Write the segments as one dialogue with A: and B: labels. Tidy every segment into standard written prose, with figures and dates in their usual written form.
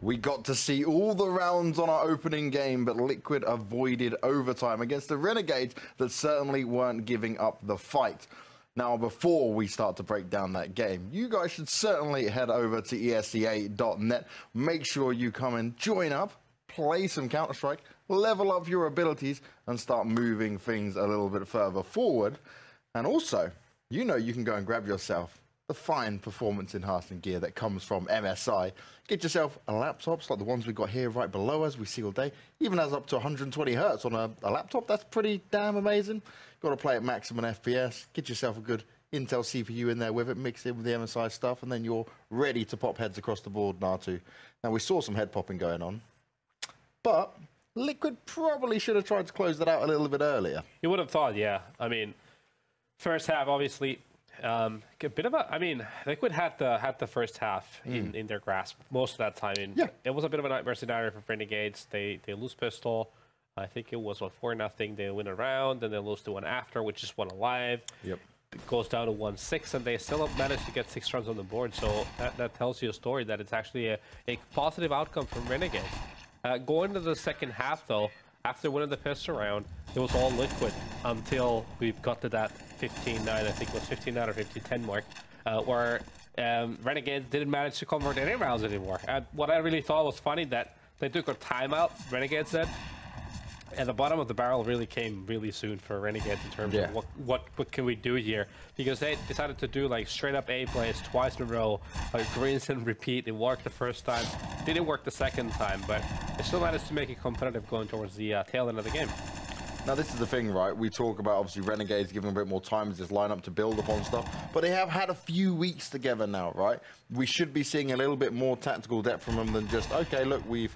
A: We got to see all the rounds on our opening game, but Liquid avoided overtime against the Renegades that certainly weren't giving up the fight. Now, before we start to break down that game, you guys should certainly head over to ESEA.net. Make sure you come and join up, play some Counter-Strike, level up your abilities, and start moving things a little bit further forward. And also, you know you can go and grab yourself the fine performance-enhancing gear that comes from MSI. Get yourself a laptop like the ones we've got here right below us, we see all day. Even has up to 120 hertz on a laptop. That's pretty damn amazing. Got to play at maximum FPS. Get yourself a good Intel CPU in there with it, mix it with the MSI stuff, and then you're ready to pop heads across the board, Natu. Now, we saw some head popping going on, but Liquid probably should have tried to close that out a little bit earlier.
B: You would have thought, yeah. I mean, first half, obviously, a bit of a. I mean, Liquid had the first half in their grasp most of that time.
A: Yeah.
B: It was a bit of a nightmare scenario for Renegades. They lose pistol. I think it was 4-0. They win a round, and they lose to one after, which is one alive.
A: Yep.
B: It goes down to 1-6, and they still managed to get 6 runs on the board. So that tells you a story that it's actually a positive outcome from Renegades. Going to the second half, though, after winning the pistol round, it was all Liquid until we got to that 15-9, I think it was 15-9 or 15-10 mark, where Renegades didn't manage to convert any rounds anymore. And what I really thought was funny that they took a timeout, Renegades said, and the bottom of the barrel really came really soon for Renegades in terms of what can we do here, because they decided to do like straight up A plays twice in a row, like rinse and repeat. It worked the first time, didn't work the second time, but they still managed to make it competitive going towards the tail end of the game.
A: Now, this is the thing, right? We talk about, obviously, Renegades giving a bit more time as this lineup to build upon stuff, but they have had a few weeks together now, right? We should be seeing a little bit more tactical depth from them than just, okay, look, we've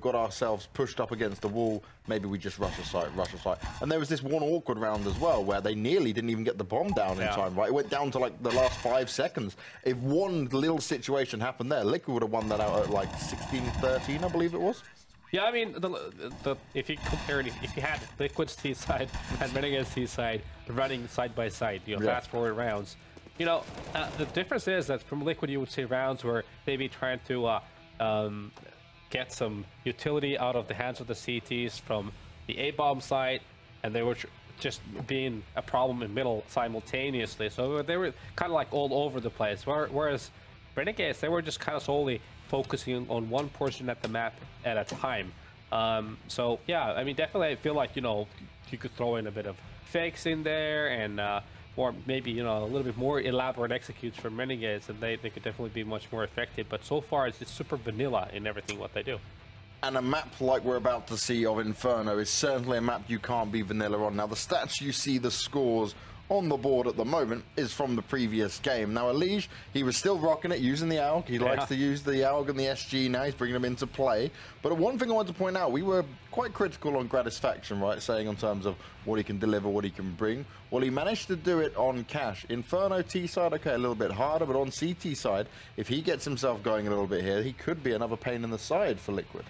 A: got ourselves pushed up against the wall, maybe we just rush a site. And there was this one awkward round as well, where they nearly didn't even get the bomb down in time, right? It went down to, like, the last 5 seconds. If one little situation happened there, Liquid would have won that out at, like, 16-13, I believe it was.
B: Yeah, I mean, if you compare it, if you had Liquid's T side and Renegades T side running side by side, you know, fast forward rounds, you know, the difference is that from Liquid you would see rounds where they'd be trying to get some utility out of the hands of the CTs from the A-bomb side, and they were just being a problem in middle simultaneously. So they were kind of like all over the place. Whereas Renegades, they were just kind of solely focusing on one portion at the map at a time. So yeah, I mean, definitely I feel like, you know, you could throw in a bit of fakes in there and or maybe, you know, a little bit more elaborate executes from Renegades, and they could definitely be much more effective. But so far it's super vanilla in everything what they do.
A: And a map like we're about to see of Inferno is certainly a map you can't be vanilla on. Now, the stats you see, the scores on the board at the moment, is from the previous game. Now, Elige, he was still rocking it, using the AUG. He likes to use the AUG and the SG now. He's bringing them into play. But one thing I wanted to point out, we were quite critical on Gratisfaction, right? Saying in terms of what he can deliver, what he can bring. Well, he managed to do it on Cash. Inferno T side, okay, a little bit harder, but on CT side, if he gets himself going a little bit here, he could be another pain in the side for Liquid.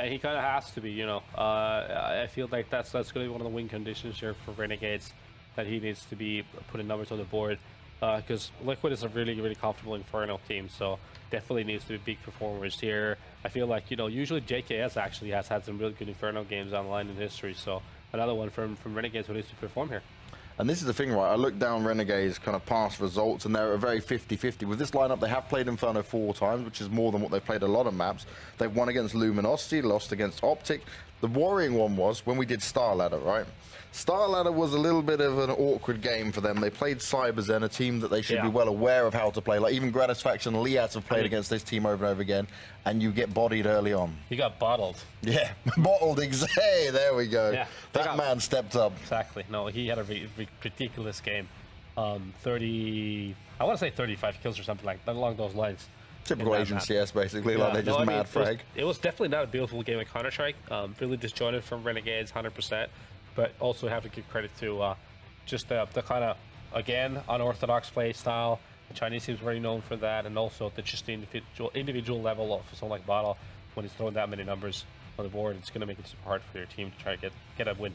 B: He kind of has to be, you know. I feel like that's going to be one of the win conditions here for Renegades, that he needs to be putting numbers on the board, because Liquid is a really comfortable Inferno team, so definitely needs to be big performers here. I feel like, you know, usually JKS actually has had some really good Inferno games online in history, so another one from Renegades who needs to perform here.
A: And this is the thing, right? I look down Renegades' kind of past results, and they're a very 50-50. With this lineup, they have played Inferno 4 times, which is more than what they've played a lot of maps. They've won against Luminosity, lost against Optic. The worrying one was when we did Star Ladder, right? Star Ladder was a little bit of an awkward game for them. They played Cyberzen, a team that they should be well aware of how to play. Like, even Gratisfaction and Liat have played against this team over and over again, and you get bodied early on.
B: You got bottled.
A: Yeah, bottled. Hey, there we go. Yeah, that man stepped up.
B: Exactly. No, he had a ridiculous game. 30, I want to say 35 kills or something like that, along those lines.
A: Typical Asian CS, basically. Like, they just mad frag.
B: It was definitely not a beautiful game of Counter-Strike. Really disjointed from Renegades, 100%. But also have to give credit to just the kind of, again, unorthodox play style. The Chinese team's very known for that, and also just the individual level of someone like Bottle. When he's throwing that many numbers on the board, it's going to make it super hard for your team to try to get a win.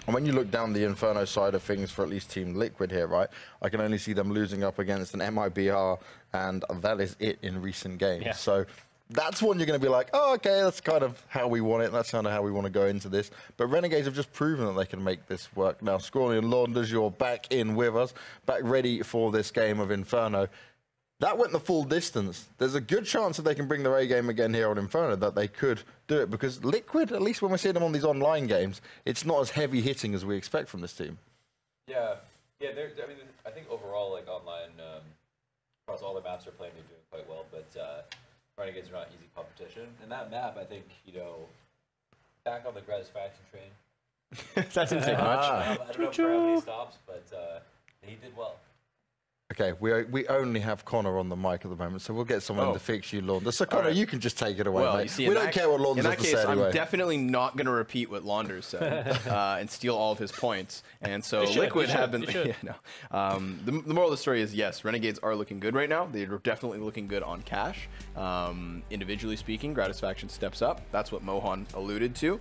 A: And when you look down the Inferno side of things for at least Team Liquid here, right, I can only see them losing up against an MIBR, and that is it in recent games. Yeah. So that's one you're going to be like, oh, okay, that's kind of how we want it. That's kind of how we want to go into this. But Renegades have just proven that they can make this work. Now, Scrawny and Launders, you're back in with us, back ready for this game of Inferno. That went the full distance. There's a good chance that they can bring their A game again here on Inferno, that they could do it, because Liquid, at least when we're seeing them on these online games, it's not as heavy hitting as we expect from this team.
C: Yeah, I mean, I think overall, like online, across all the maps they're playing, they're doing quite well, but Renegades are not easy competition. And that map, I think, back on the Gratisfaction train.
D: That didn't take much.
C: I don't know for how many stops, but he did well.
A: Okay, we only have Connor on the mic at the moment, so we'll get someone to fix you, Launders. So, Connor, you can just take it away,
D: well,
A: mate.
D: You see,
A: we don't care what Launders has to say
D: In that case,
A: anyway.
D: I'm definitely not going to repeat what Launders said and steal all of his points. And so Liquid have been... the moral of the story is, yes, Renegades are looking good right now. They're definitely looking good on cash. Individually speaking, Gratisfaction steps up. That's what Mohan alluded to.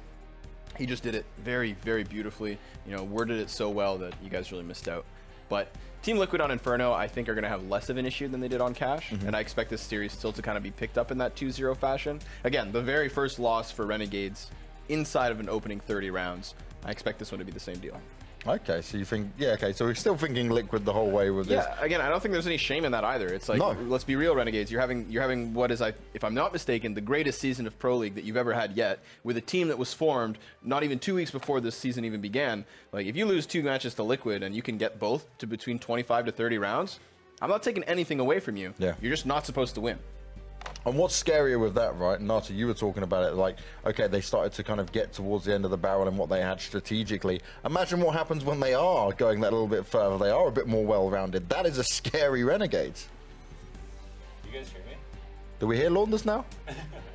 D: He just did it very, very beautifully. Worded it so well that you guys really missed out. But Team Liquid on Inferno, I think, are going to have less of an issue than they did on Cash, and I expect this series still to kind of be picked up in that 2-0 fashion. Again, the very first loss for Renegades inside of an opening 30 rounds. I expect this one to be the same deal.
A: Okay, so you think, okay, so we're still thinking Liquid the whole way with this.
D: Yeah, again, I don't think there's any shame in that either. It's like, let's be real, Renegades. You're having what is, if I'm not mistaken, the greatest season of Pro League that you've ever had yet, with a team that was formed not even 2 weeks before this season even began. Like, if you lose 2 matches to Liquid and you can get both to between 25 to 30 rounds, I'm not taking anything away from you.
A: Yeah.
D: You're just not supposed to win.
A: And what's scarier with that, right? Nata, you were talking about it, like, okay, they started to kind of get towards the end of the barrel and what they had strategically. Imagine what happens when they are going that little bit further. They are a bit more well-rounded. That is a scary Renegades.
C: You guys hear me?
A: Do we hear Launders now?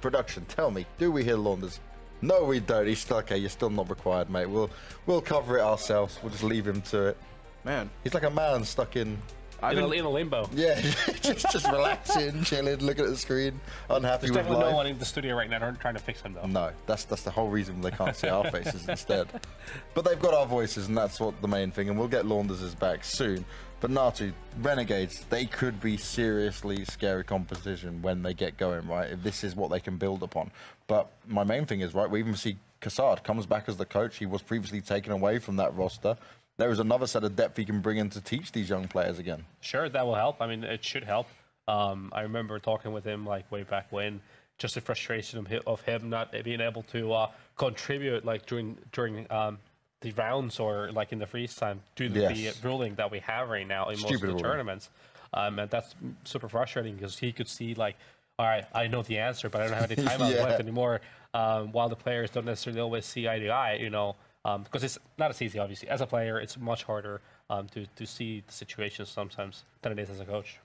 A: Production, tell me, do we hear Launders? No, we don't. He's still, okay, you're still not required, mate. We'll cover it ourselves. We'll just leave him to it.
D: Man.
A: He's like a man stuck in
B: in a limbo.
A: Yeah, just relaxing, chilling, looking at the screen, unhappy
B: There's
A: with
B: definitely
A: life.
B: no one in the studio right now trying to fix him, though.
A: No, that's the whole reason they can't see our faces instead. But they've got our voices, and that's what the main thing, and we'll get Launders' back soon. But Natu, Renegades, they could be seriously scary competition when they get going, right? If this is what they can build upon. But my main thing is, right, we even see Kassad comes back as the coach. He was previously taken away from that roster. There is another set of depth he can bring in to teach these young players again.
B: Sure, that will help. I mean, it should help. I remember talking with him like way back when, just the frustration of him not being able to contribute like during the rounds or like in the freeze time due to the ruling that we have right now in most of the tournaments. And that's super frustrating because he could see like, all right, I know the answer, but I don't have any time left anymore. While the players don't necessarily always see eye to eye, you know. Because it's not as easy, obviously. As a player, it's much harder to see the situations sometimes than it is as a coach.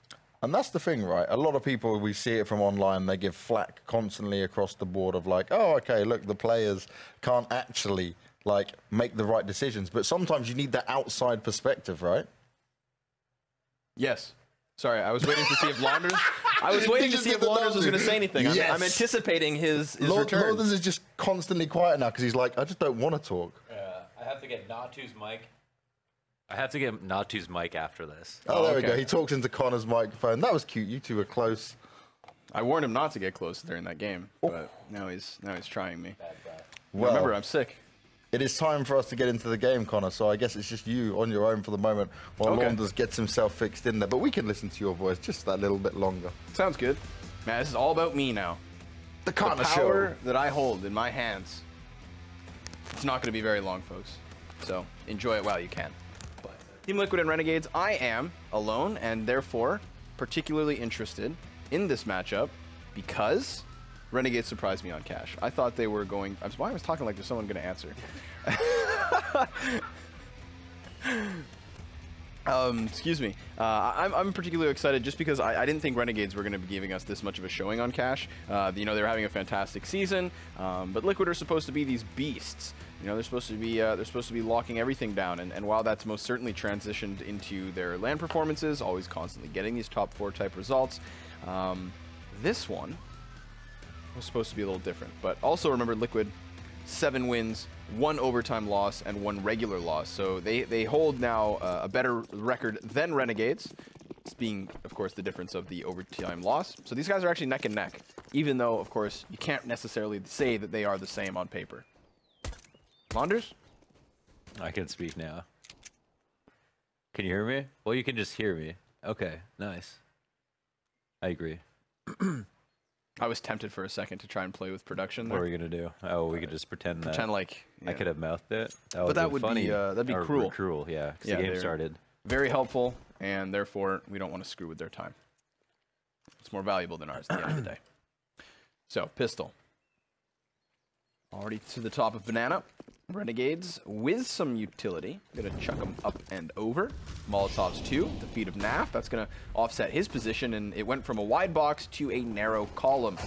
A: And that's the thing, right? A lot of people, we see it from online, they give flack constantly across the board of like, oh, okay, look, the players can't actually, like, make the right decisions. But sometimes you need that outside perspective, right?
D: Yes. Sorry, I was waiting to see if Launders... I was waiting to see if Launders was going to say anything.
A: Yes.
D: I'm anticipating his return.
A: Launders is just constantly quiet now because he's like, I just don't want to talk.
C: I have to get Natu's mic. I have to get Natu's mic after this.
A: Oh, there we go. He talks into Connor's microphone. That was cute. You two were close.
D: I warned him not to get close during that game, but now he's trying me.
A: Well,
D: remember, I'm sick.
A: It is time for us to get into the game, Connor, so I guess it's just you on your own for the moment while Launders gets himself fixed in there. But we can listen to your voice just that little bit longer.
D: Sounds good. Man, this is all about me now.
A: The Connor
D: power that I hold in my hands. It's not going to be very long, folks. So enjoy it while you can. But Team Liquid and Renegades, I am alone and therefore particularly interested in this matchup because Renegades surprised me on Cash. I thought they were going... Why I was talking like there's someone going to answer. Excuse me. I'm particularly excited just because I didn't think Renegades were going to be giving us this much of a showing on Cash. You know, they're having a fantastic season, but Liquid are supposed to be these beasts. You know, they're supposed to be locking everything down. And while that's most certainly transitioned into their LAN performances, always constantly getting these top 4 type results, this one was supposed to be a little different. But also remember, Liquid, 7 wins, 1 overtime loss, and 1 regular loss. So they hold now a better record than Renegades. It's being, of course, the difference of the overtime loss. So these guys are actually neck and neck. even though, of course, you can't necessarily say that they are the same on paper. Launders?
C: I can speak now. Can you hear me? Well, you can just hear me. Okay, nice. I agree.
D: I was tempted for a second to try and play with production there.
C: What are we gonna do? Oh, we could just pretend
D: like
C: I could have mouthed it.
D: But that would
C: funny.
D: be that'd be
C: Or
D: cruel.
C: Cruel, yeah. Because
D: Yeah,
C: the game
D: they're
C: started.
D: Very helpful, and therefore we don't want to screw with their time. It's more valuable than ours at the end of the day. So, pistol. Already to the top of banana. Renegades with some utility. Gonna chuck them up and over. Molotovs 2, the feet of Naf. That's gonna offset his position, and it went from a wide box to a narrow column.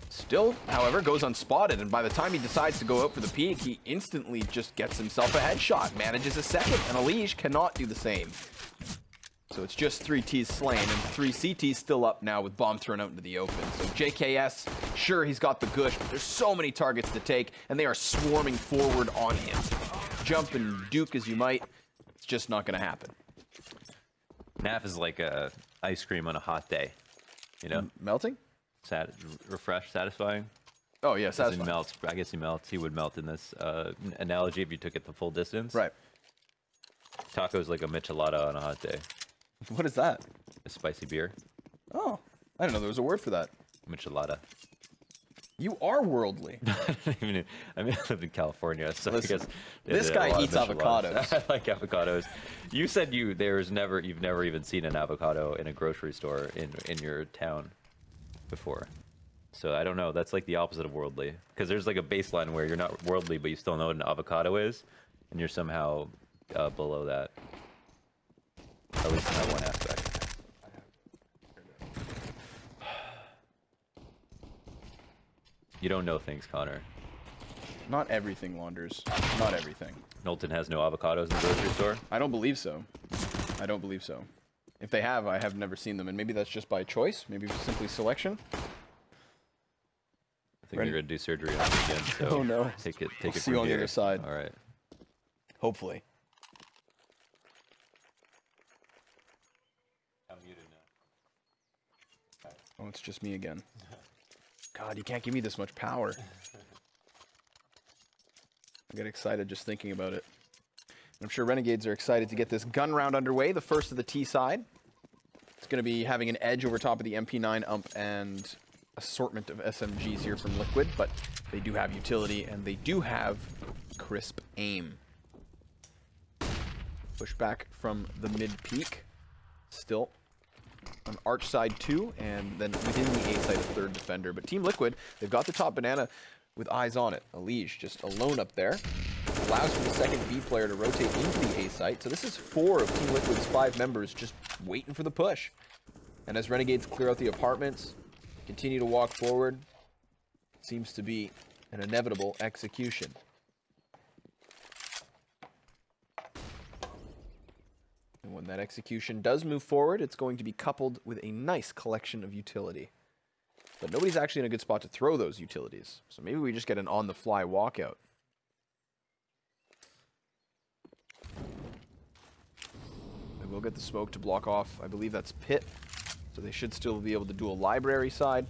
D: Still, however, goes unspotted, and by the time he decides to go out for the peek, he instantly just gets himself a headshot, manages a second, and Elige cannot do the same. So it's just 3 Ts slain, and 3 CTs still up now with bomb thrown out into the open. So JKS, sure, he's got the gush, but there's so many targets to take, and they are swarming forward on him. Jump and duke as you might, it's just not going to happen.
C: Naf is like ice cream on a hot day. You know?
D: Melting?
C: Refreshed, satisfying.
D: Oh, yeah,
C: He
D: satisfying.
C: melts. I guess he melts. He would melt in this analogy if you took it the full distance.
D: Right.
C: Taco's like a michelada on a hot day.
D: What is that?
C: A spicy beer.
D: Oh, I didn't know there was a word for that.
C: Michelada.
D: You are worldly.
C: I mean, I live in California, so
D: Listen,
C: I guess
D: this guy eats avocados.
C: I like avocados. You said you've never even seen an avocado in a grocery store in your town before. So I don't know. That's like the opposite of worldly, because there's like a baseline where you're not worldly, but you still know what an avocado is, and you're somehow below that. At least in that one aspect. You don't know things, Connor.
D: Not everything, Launders. Not everything.
C: Knowlton has no avocados in the grocery store?
D: I don't believe so. I don't believe so. If they have, I have never seen them, and maybe that's just by choice. Maybe simply selection.
C: I think you're going to do surgery on me again, so
D: Oh, no.
C: take it
D: We'll
C: from
D: see you on the
C: here.
D: other side.
C: All right.
D: Hopefully.
C: I'm muted now.
D: Oh, it's just me again. God, you can't give me this much power. I get excited just thinking about it. I'm sure Renegades are excited to get this gun round underway, the first of the T side. It's going to be having an edge over top of the MP9 ump and assortment of SMGs here from Liquid, but they do have utility and they do have crisp aim. Push back from the mid peak. Still on arch side 2, and then within the A side a third defender. But Team Liquid, they've got the top banana with eyes on it. Elige just alone up there. Allows for the second B player to rotate into the A site. So this is 4 of Team Liquid's 5 members just waiting for the push. And as Renegades clear out the apartments, continue to walk forward, seems to be an inevitable execution. And when that execution does move forward, it's going to be coupled with a nice collection of utility. But nobody's actually in a good spot to throw those utilities. So maybe we just get an on-the-fly walkout. They will get the smoke to block off. I believe that's pit. So they should still be able to do a library side.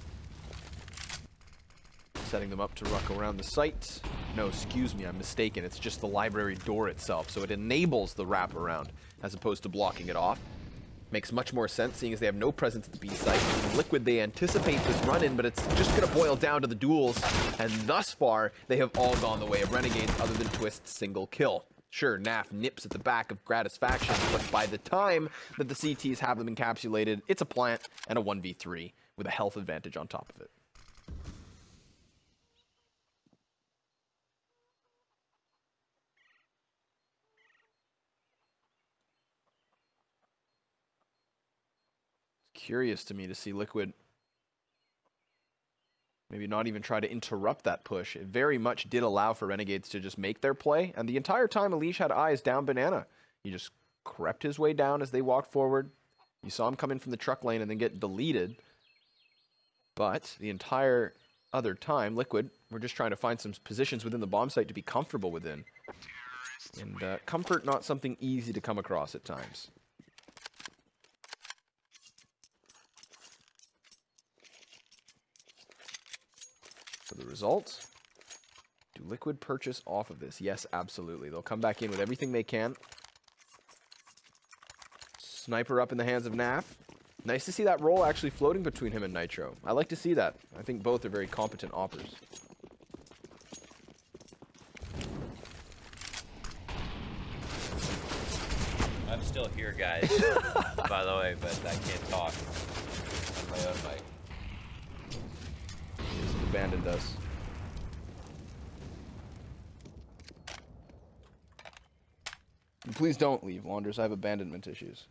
D: Setting them up to ruck around the site. No, excuse me, I'm mistaken. It's just the library door itself. So it enables the wraparound as opposed to blocking it off. Makes much more sense, seeing as they have no presence at the B site. In Liquid, they anticipate this run-in, but it's just going to boil down to the duels. And thus far, they have all gone the way of Renegades, other than Twist's single kill. Sure, Naf nips at the back of Gratisfaction, but by the time that the CTs have them encapsulated, it's a plant and a 1v3 with a health advantage on top of it. Curious to me to see Liquid maybe not even try to interrupt that push. It very much did allow for Renegades to just make their play, and the entire time Elige had eyes down banana. He just crept his way down as they walked forward. You saw him come in from the truck lane and then get deleted. But the entire other time, Liquid were just trying to find some positions within the bomb site to be comfortable within. And comfort, not something easy to come across at times. the result. Do Liquid purchase off of this? Yes, absolutely. They'll come back in with everything they can. Sniper up in the hands of Naf. Nice to see that role actually floating between him and Nitro. I like to see that. I think both are very competent oppers.
C: I'm still here, guys, by the way, but I can't talk on my own mic.
D: He's abandoned us. And please don't leave, Launders. I have abandonment issues.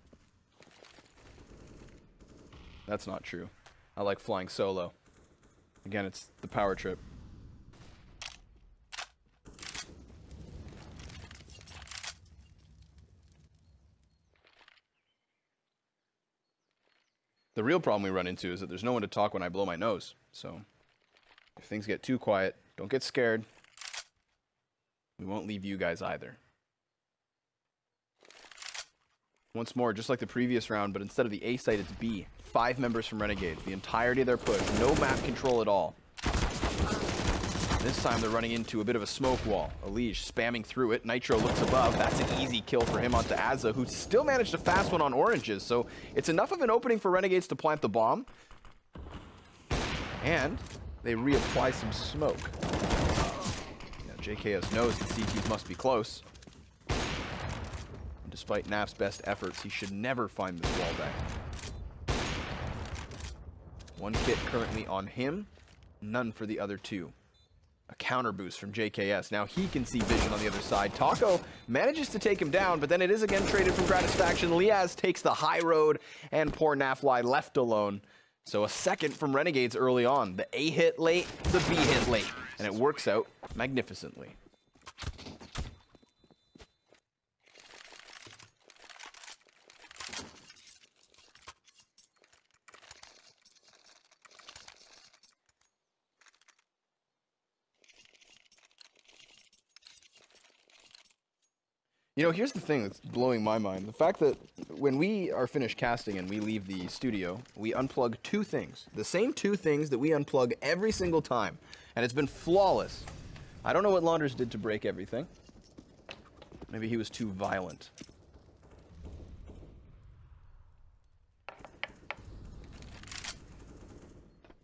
D: That's not true. I like flying solo. Again, it's the power trip. The real problem we run into is that there's no one to talk when I blow my nose. So if things get too quiet, don't get scared. We won't leave you guys either. Once more, just like the previous round, but instead of the A site, it's B. 5 members from Renegades, the entirety of their push, no map control at all. This time they're running into a bit of a smoke wall. Elige spamming through it. Nitro looks above. That's an easy kill for him onto Azza, who still managed a fast one on Oranges. So it's enough of an opening for Renegades to plant the bomb. And they reapply some smoke. Now, JKS knows that CTs must be close. And despite Naf's best efforts, he should never find this wall back. 1 kit currently on him, none for the other 2. A counter boost from JKS. Now he can see vision on the other side. Taco manages to take him down, but then it is again traded from Gratisfaction. Liaz takes the high road, and poor Nafly left alone. So a second from Renegades early on. The A hit late, the B hit late, and it works out magnificently. You know, here's the thing that's blowing my mind. The fact that when we are finished casting and we leave the studio, we unplug 2 things. The same 2 things that we unplug every single time. And it's been flawless. I don't know what Launders did to break everything. Maybe he was too violent.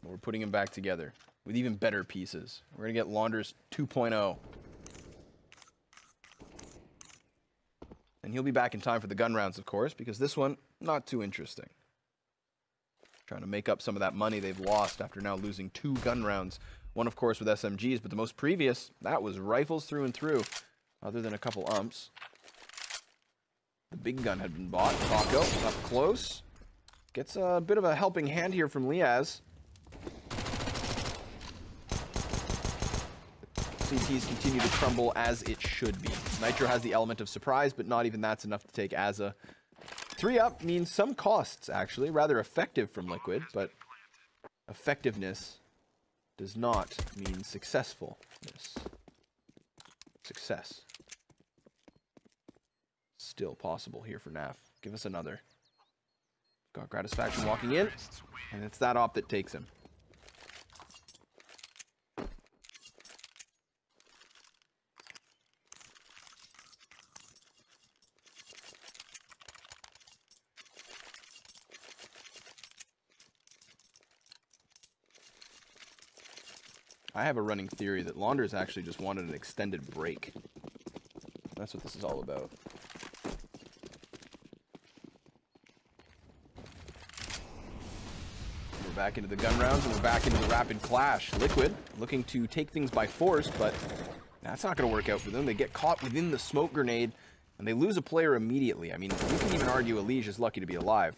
D: But we're putting him back together with even better pieces. We're going to get Launders 2.0. And he'll be back in time for the gun rounds, of course, because this one, not too interesting. Trying to make up some of that money they've lost after now losing 2 gun rounds. One, of course, with SMGs, but the most previous, that was rifles through and through, other than a couple umps. The big gun had been bought. Taco up close. Gets a bit of a helping hand here from Liaz. CTs continue to crumble as it should be. Nitro has the element of surprise, but not even that's enough to take Azza. 3 up means some costs, actually. Rather effective from Liquid, but effectiveness does not mean successfulness. Success. Still possible here for Naf. Give us another. Got Gratisfaction walking in, and it's that op that takes him. I have a running theory that Launders actually just wanted an extended break. That's what this is all about. We're back into the gun rounds, and we're back into the rapid clash. Liquid looking to take things by force, but that's not going to work out for them. They get caught within the smoke grenade, and they lose a player immediately. I mean, you can even argue Elige is lucky to be alive.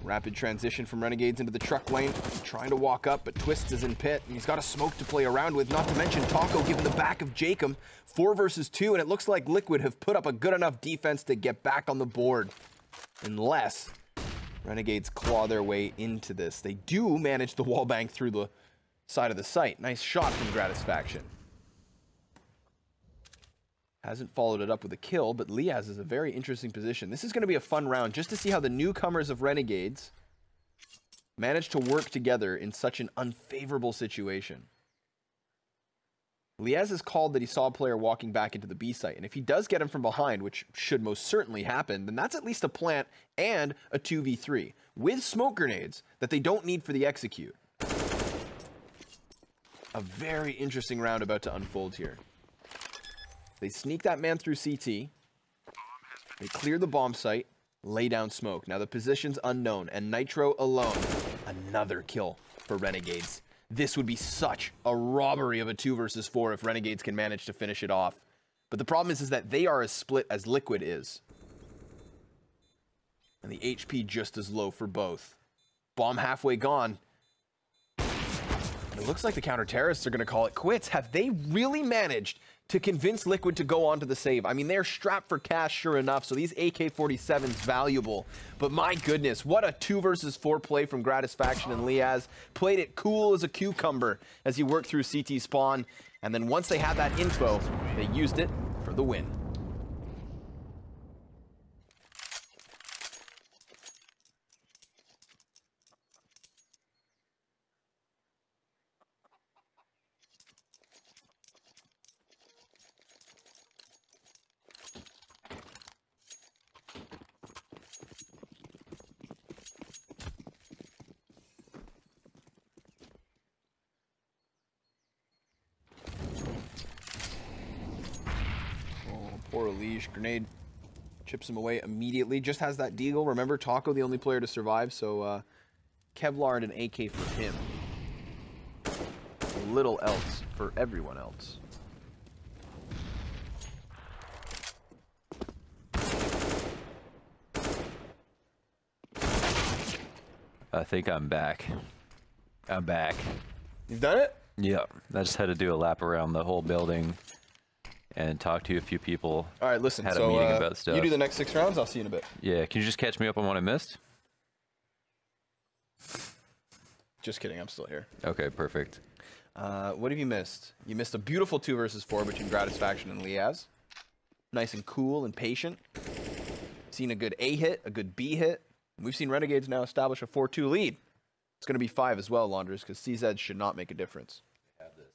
D: Rapid transition from Renegades into the truck lane. Trying to walk up, but Twists is in pit, and he's got a smoke to play around with, not to mention Taco giving the back of Jacob. 4 versus 2, and it looks like Liquid have put up a good enough defense to get back on the board. Unless Renegades claw their way into this. They do manage the wallbang through the side of the site. Nice shot from Gratisfaction. Hasn't followed it up with a kill, but Liaz is a very interesting position. This is going to be a fun round just to see how the newcomers of Renegades manage to work together in such an unfavorable situation? Liaz has called that he saw a player walking back into the B site, and if he does get him from behind, which should most certainly happen, then that's at least a plant and a 2v3 with smoke grenades that they don't need for the execute. A very interesting round about to unfold here. They sneak that man through CT. They clear the bomb site, lay down smoke. Now the position's unknown, and Nitro alone, another kill for Renegades. This would be such a robbery of a 2 versus 4 if Renegades can manage to finish it off. But the problem is that they are as split as Liquid is. And the HP just as low for both. Bomb halfway gone. And it looks like the counter-terrorists are going to call it quits. Have they really managed to convince Liquid to go on to the save? I mean, they're strapped for cash, sure enough, so these AK-47's valuable. But my goodness, what a 2 versus 4 play from Gratisfaction and Liaz. Played it cool as a cucumber as he worked through CT spawn. And then once they had that info, they used it for the win. Poor Elish. Grenade chips him away immediately. Just has that deagle. Remember, Taco, the only player to survive, so Kevlar and an AK for him. Little else for everyone else.
E: I think I'm back. I'm back.
D: You've done it?
E: Yep. I just had to do a lap around the whole building and talk to a few people.
D: All right, listen.
E: Had a meeting about stuff.
D: You do the next 6 rounds. I'll see you in a bit.
E: Yeah. Can you just catch me up on what I missed?
D: Just kidding. I'm still here.
E: Okay, perfect.
D: What have you missed? You missed a beautiful 2 versus 4 between Gratisfaction and Liaz. Nice and cool and patient. Seen a good A hit, a good B hit. We've seen Renegades now establish a 4-2 lead. It's going to be 5 as well, Launders, because CZ should not make a difference.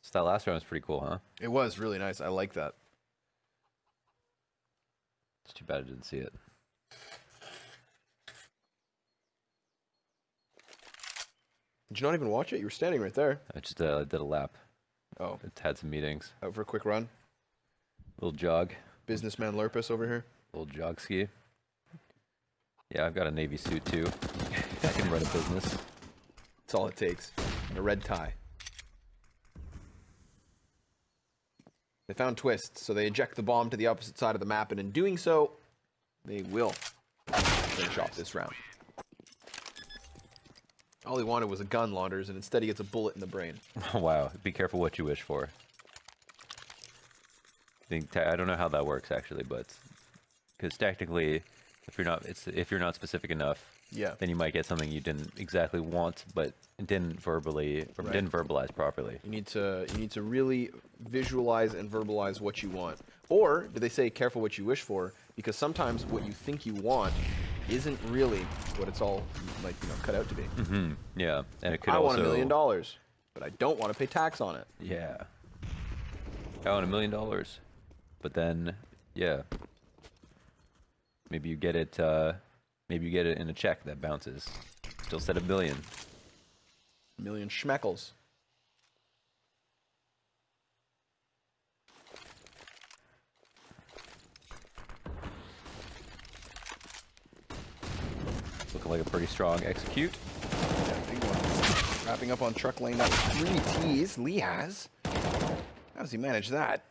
E: So that last round was pretty cool, huh?
D: It was really nice. I like that.
E: It's too bad I didn't see it.
D: Did you not even watch it? You were standing right there.
E: I just did a lap.
D: Oh.
E: It had some meetings.
D: Out for a quick run.
E: Little jog.
D: Businessman Lurpus over here.
E: Little jog ski. Yeah, I've got a Navy suit too. I can run a business.
D: That's all it takes. And a red tie. They found twists, so they eject the bomb to the opposite side of the map, and in doing so, they will finish off this round. All he wanted was a gun, Launders, and instead he gets a bullet in the brain.
E: Wow, be careful what you wish for. I don't know how that works actually, but because technically, if you're not specific enough,
D: yeah,
E: then you might get something you didn't exactly want, but didn't verbalize properly.
D: You need to really visualize and verbalize what you want. Or do they say careful what you wish for? Because sometimes what you think you want isn't really what it's all like, cut out to be.
E: Mm-hmm. Yeah, and it could
D: I
E: also
D: want $1 million, but I don't want to pay tax on it.
E: Yeah, I want $1 million, but then yeah, maybe you get it. Maybe you get it in a check that bounces. Still said $1 billion.
D: $1 million schmeckles.
E: Looking like a pretty strong execute.
D: Yeah, big one. Wrapping up on truck lane. That was 3 Ts. Liaz. How does he manage that?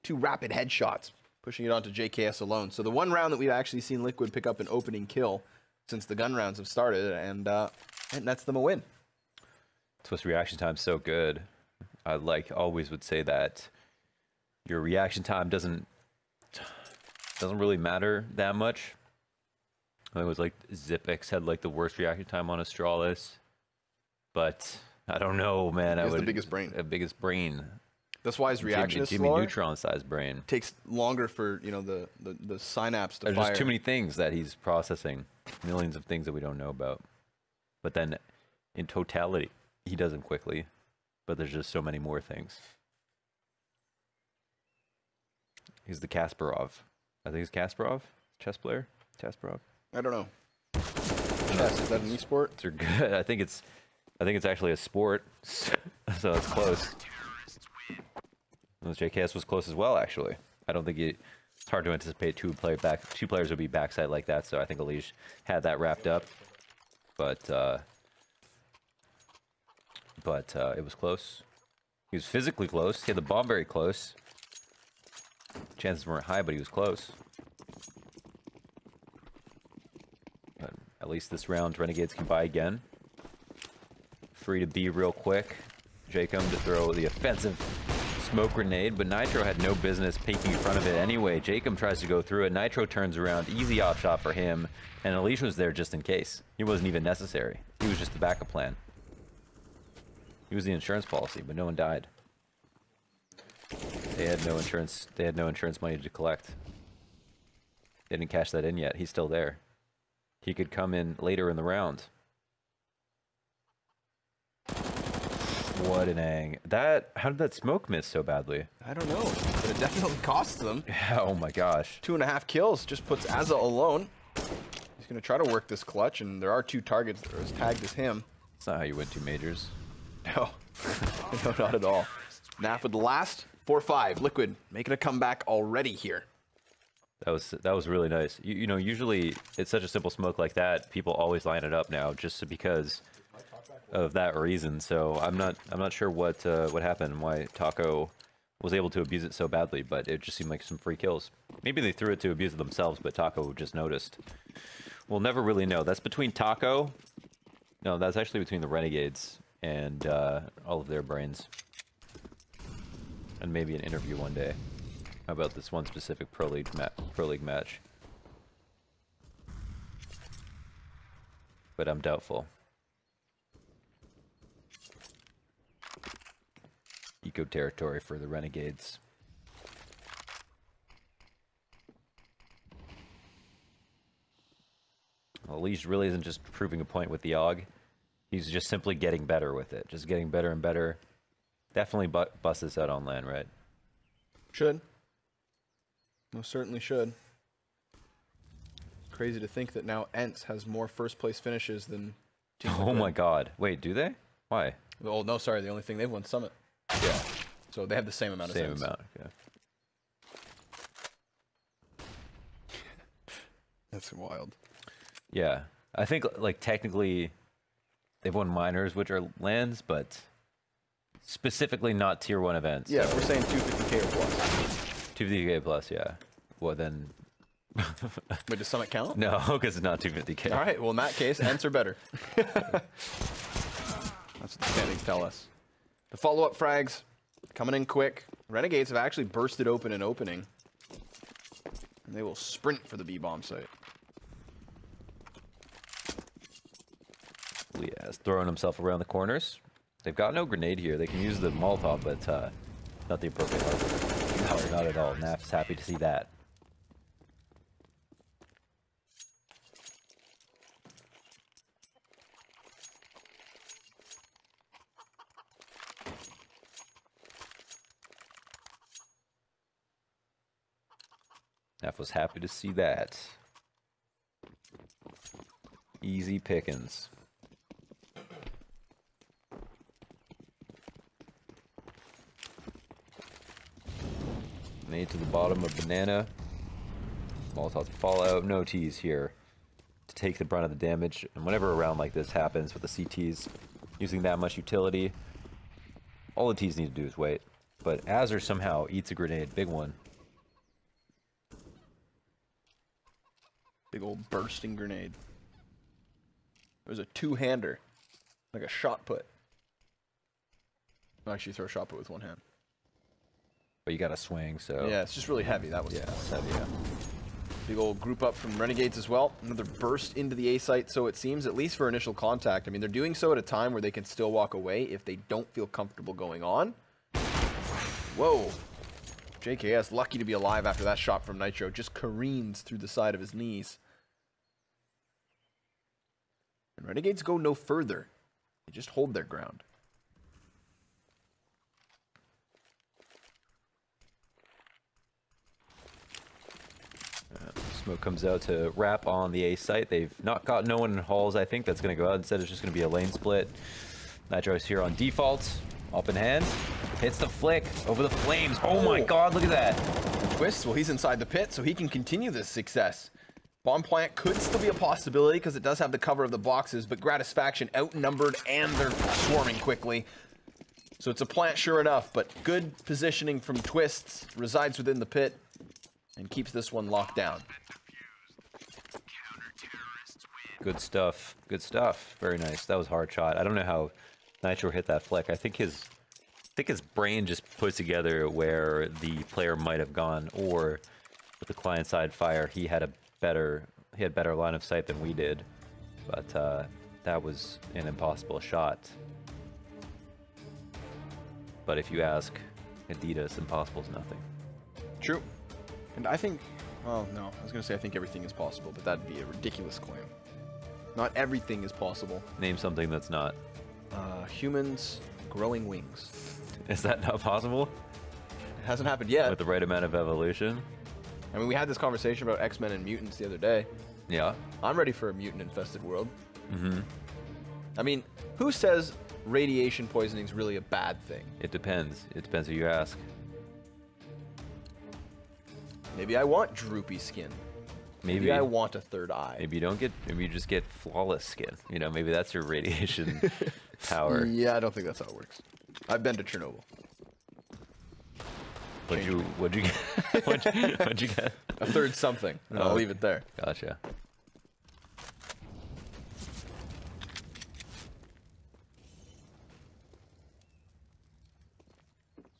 D: 2 rapid headshots. Pushing it onto JKS alone. So the one round that we've actually seen Liquid pick up an opening kill since the gun rounds have started, and nets them a win.
E: Twist reaction time's so good. I always would say that your reaction time doesn't really matter that much. I think it was like ZipX had like the worst reaction time on Astralis, but I don't know, man.
D: He has the biggest brain.
E: The biggest brain.
D: That's why his reaction is
E: Jimmy
D: slower.
E: Neutron-sized brain.
D: Takes longer for the synapse to
E: There's
D: fire.
E: just too many things that he's processing, millions of things that we don't know about. But then in totality, he does them quickly, but there's just so many more things. He's the Kasparov. I think he's Kasparov, chess player. Kasparov.
D: I don't know. Chess, is that an esport?
E: They're good. I think it's actually a sport, so it's close. JKS was close as well, actually. I don't think it's hard to anticipate two players would be backside like that, so I think Alish had that wrapped up. But it was close. He was physically close. He had the bomb very close. Chances weren't high, but he was close. But at least this round, Renegades can buy again. Free to be real quick. Jacob to throw the offensive smoke grenade, but Nitro had no business peeking in front of it anyway. Jacob tries to go through it. Nitro turns around. Easy off shot for him. And Alish was there just in case. He wasn't even necessary. He was just the backup plan. He was the insurance policy, but no one died. They had no insurance. They had no insurance money to collect. They didn't cash that in yet. He's still there. He could come in later in the round. What an ang. How did that smoke miss so badly?
D: I don't know, but it definitely costs them.
E: Yeah, oh my gosh.
D: 2.5 kills just puts Azza alone. He's going to try to work this clutch, and there are 2 targets that are as tagged as him.
E: That's not how you win 2 majors.
D: No, no, not at all. Naf with the last 4-5. Liquid making a comeback already here.
E: That was really nice. You know, usually it's such a simple smoke like that. People always line it up now just because of that reason. So I'm not sure what happened and why Taco was able to abuse it so badly, but it just seemed like some free kills. Maybe they threw it to abuse it themselves, but Taco just noticed. We'll never really know. That's between Taco. No, that's actually between the Renegades and all of their brains. And maybe an interview one day about this one specific Pro League match. But I'm doubtful. Eco territory for the Renegades. Well, Alish really isn't just proving a point with the AUG. He's just simply getting better with it. Just getting better and better. Definitely bust this out on LAN, right?
D: Should. Most certainly should. Crazy to think that now Ents has more first place finishes than Team
E: Oh my god. Wait, do they? Why?
D: Oh, no, sorry. The only thing they've won Summit.
E: Yeah.
D: So they have the same amount of
E: Same
D: Ents.
E: amount, okay.
D: That's wild.
E: Yeah. I think, like, technically, they've won minors, which are LANs, but specifically not tier 1 events.
D: Yeah,
E: so.
D: we're saying 250k or plus.
E: 250k plus, yeah. Well, then...
D: Wait, does Summit count?
E: No, because it's not 250k.
D: All right, well, in that case, Ents are better. That's what the standings tell us. The follow-up frags coming in quick. Renegades have actually bursted open an opening. And they will sprint for the B-bomb site.
E: Leah's throwing himself around the corners. They've got no grenade here. They can use the Molotov, but not the appropriate hardware. No, not at all. Naf's happy to see that. Naf was happy to see that. Easy pickings. Nade to the bottom of banana. Molotov to Fallout. No T's here to take the brunt of the damage. And whenever a round like this happens with the CTs using that much utility, all the T's need to do is wait. But Azure somehow eats a grenade. Big one.
D: Big old bursting grenade. It was a two-hander. Like a shot put. I'll actually throw a shot put with one hand.
E: But you gotta swing, so...
D: Yeah, it's just really heavy. That was
E: it's heavy, yeah.
D: Big old group up from Renegades as well. Another burst into the A site, so it seems, at least for initial contact. I mean, they're doing so at a time where they can still walk away if they don't feel comfortable going on. Whoa. JKS lucky to be alive after that shot from Nitro. Just careens through the side of his knees. And Renegades go no further They just hold their ground.
E: Smoke comes out to wrap on the A site. They've not got no one in halls, I think. That's going to go out. Instead, it's just going to be a lane split. Nitro's here on default. Up in hand. Hits the flick over the flames. Oh my god, look at that.
D: Twist, well, he's inside the pit, so he can continue this success. Bomb plant could still be a possibility because it does have the cover of the boxes, but Gratisfaction outnumbered and they're swarming quickly. So it's a plant sure enough, but good positioning from Twists, resides within the pit, and keeps this one locked down.
E: Good stuff. Good stuff. Very nice. That was a hard shot. I don't know how Nitro hit that flick. I think his brain just put together where the player might have gone, or with the client side fire, he had better line of sight than we did. But that was an impossible shot. But if you ask Adidas, impossible is nothing.
D: True. And I think, well, no, I was going to say I think everything is possible, but that'd be a ridiculous claim. Not everything is possible.
E: Name something that's not.
D: Humans growing wings.
E: Is that not possible?
D: It hasn't happened yet.
E: With the right amount of evolution?
D: I mean, we had this conversation about X-Men and mutants the other day.
E: Yeah.
D: I'm ready for a mutant-infested world.
E: Mm-hmm.
D: I mean, who says radiation poisoning is really a bad thing?
E: It depends. It depends who you ask.
D: Maybe I want droopy skin. Maybe I want a third eye.
E: Maybe you don't get. Maybe you just get flawless skin. You know, maybe that's your radiation power.
D: Yeah, I don't think that's how it works. I've been to Chernobyl.
E: What'd you get? What'd you get?
D: A third something. And I'll leave it there.
E: Gotcha.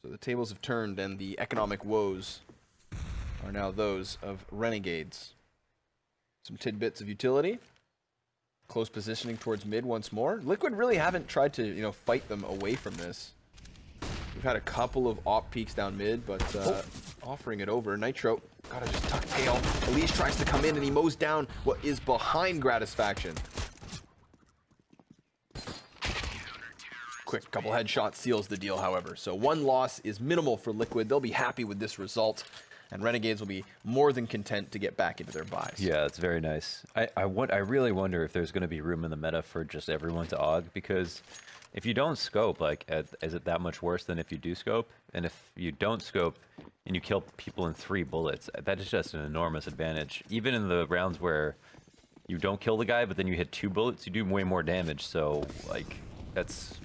D: So the tables have turned, and the economic woes are now those of Renegades. Some tidbits of utility. Close positioning towards mid once more. Liquid really haven't tried to, fight them away from this. We've had a couple of op peeks down mid, but offering it over. Nitro, gotta just tuck tail. Elise tries to come in, and he mows down what is behind Gratisfaction. Quick couple headshots seals the deal, however. So one loss is minimal for Liquid. They'll be happy with this result, and Renegades will be more than content to get back into their buys.
E: Yeah, it's very nice. I really wonder if there's going to be room in the meta for just everyone to AUG, because if you don't scope, is it that much worse than if you do scope? And if you don't scope and you kill people in 3 bullets, that is just an enormous advantage. Even in the rounds where you don't kill the guy, but then you hit 2 bullets, you do way more damage. So, it's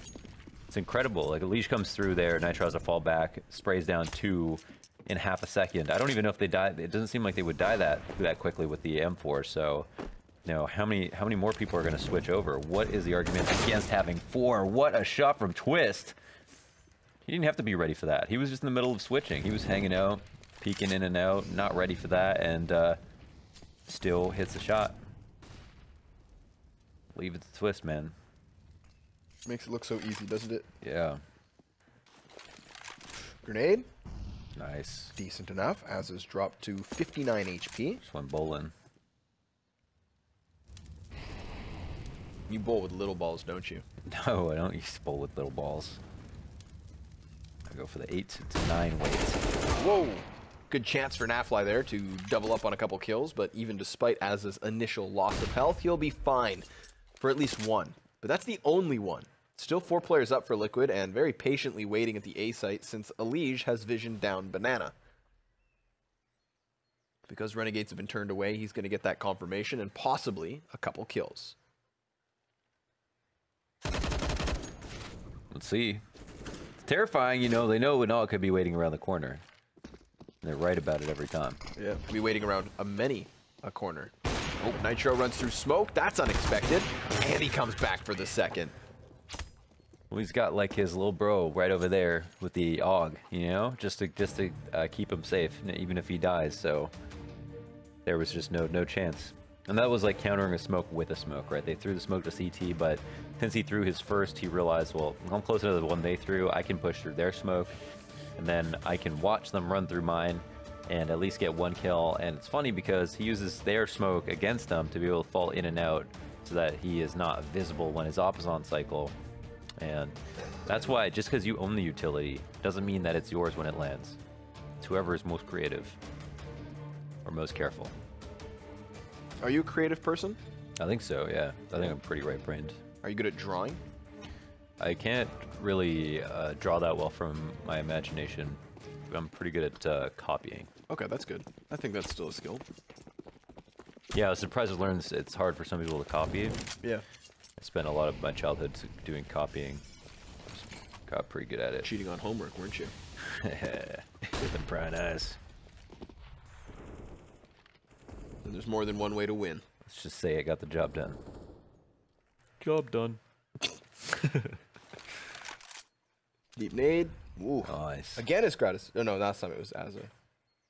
E: incredible. A leash comes through there, Nitro has a fall back, sprays down 2 in half a second. I don't even know if they die. It doesn't seem like they would die that quickly with the M4. So, how many more people are going to switch over? What is the argument against having 4? What a shot from Twist. He didn't have to be ready for that. He was just in the middle of switching. He was hanging out, peeking in and out, not ready for that, and still hits the shot. Leave it to Twist, man.
D: Makes it look so easy, doesn't it?
E: Yeah.
D: Grenade.
E: Nice.
D: Decent enough, as is dropped to 59 HP.
E: Just went bowling.
D: You bowl with little balls, don't you?
E: No, I don't used to bowl with little balls. I go for the 8 to 9 weight.
D: Whoa! Good chance for Nafly there to double up on a couple kills, but even despite Az's initial loss of health, he'll be fine for at least 1. But that's the only one. Still 4 players up for Liquid, and very patiently waiting at the A site since Elige has vision down Banana. Because Renegades have been turned away, he's going to get that confirmation and possibly a couple kills.
E: Let's see. It's terrifying, they know Winall could be waiting around the corner. And they're right about it every time.
D: Yeah, could be waiting around a corner. Oh, Nitro runs through smoke. That's unexpected. And he comes back for the second.
E: Well, he's got his little bro right over there with the AUG, just to keep him safe, even if he dies. So there was just no chance. And that was countering a smoke with a smoke, right? They threw the smoke to CT, but since he threw his first, he realized, well, I'm close to the one they threw. I can push through their smoke, and then I can watch them run through mine and at least get 1 kill. And it's funny because he uses their smoke against them to be able to fall in and out so that he is not visible when his op is on cycle. And that's why, just because you own the utility doesn't mean that it's yours when it lands. It's whoever is most creative or most careful.
D: Are you a creative person?
E: I think so, yeah. I think I'm pretty right-brained.
D: Are you good at drawing?
E: I can't really draw that well from my imagination. I'm pretty good at copying.
D: Okay, that's good. I think that's still a skill.
E: Yeah, I was surprised to learn it's hard for some people to copy.
D: Yeah.
E: I spent a lot of my childhood doing copying. Got pretty good at it.
D: Cheating on homework, weren't you?
E: With them brown eyes.
D: And there's more than one way to win.
E: Let's just say I got the job done. Job done.
D: Deep nade. Ooh.
E: Nice.
D: Again, it's gratis. Oh, no, last time it was Azza.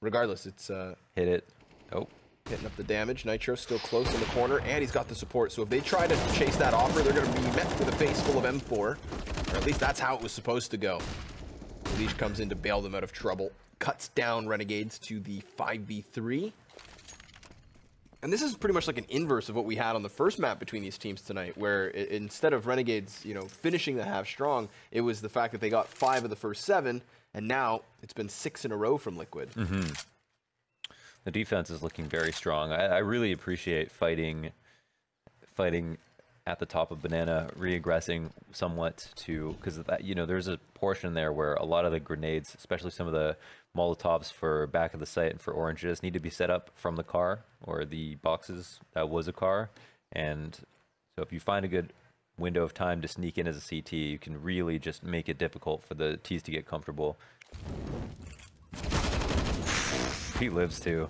D: Regardless, it's
E: Hit it. Oh.
D: hitting up the damage. Nitro still close in the corner, and he's got the support. So if they try to chase that offer, they're going to be met with a face full of M4. Or at least that's how it was supposed to go. Leash comes in to bail them out of trouble. Cuts down Renegades to the 5v3. And this is pretty much like an inverse of what we had on the first map between these teams tonight, where instead of Renegades, you know, finishing the half strong, it was the fact that they got 5 of the first 7, and now it's been 6 in a row from Liquid.
E: Mm-hmm. The defense is looking very strong. I really appreciate fighting at the top of Banana, re-aggressing somewhat to, because that, you know, there's a portion there where a lot of the grenades, especially some of the Molotovs for back of the site and for oranges, need to be set up from the car or the boxes that was a car. And so if you find a good window of time to sneak in as a CT, you can really just make it difficult for the Ts to get comfortable. He lives too.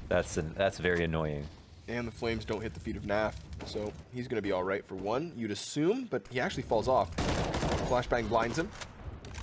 E: That's very annoying.
D: And the flames don't hit the feet of Naf, so he's going to be all right for one, you'd assume, but he actually falls off. Flashbang blinds him.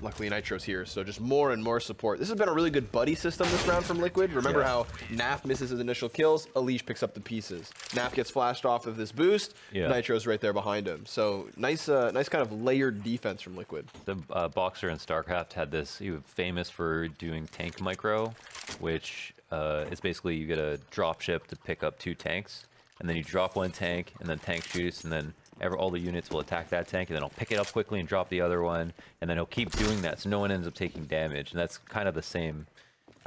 D: Luckily, Nitro's here, so just more and more support. This has been a really good buddy system this round from Liquid. Remember how Naf misses his initial kills, Elish picks up the pieces. Naf gets flashed off of this boost, Nitro's right there behind him. So nice nice kind of layered defense from Liquid.
E: The Boxer in StarCraft had this, he was famous for doing tank micro, which is basically you get a drop ship to pick up 2 tanks, and then you drop 1 tank, and then tank shoots, and then all the units will attack that tank, and then he'll pick it up quickly and drop the other one, and then he'll keep doing that so no one ends up taking damage. And that's kind of the same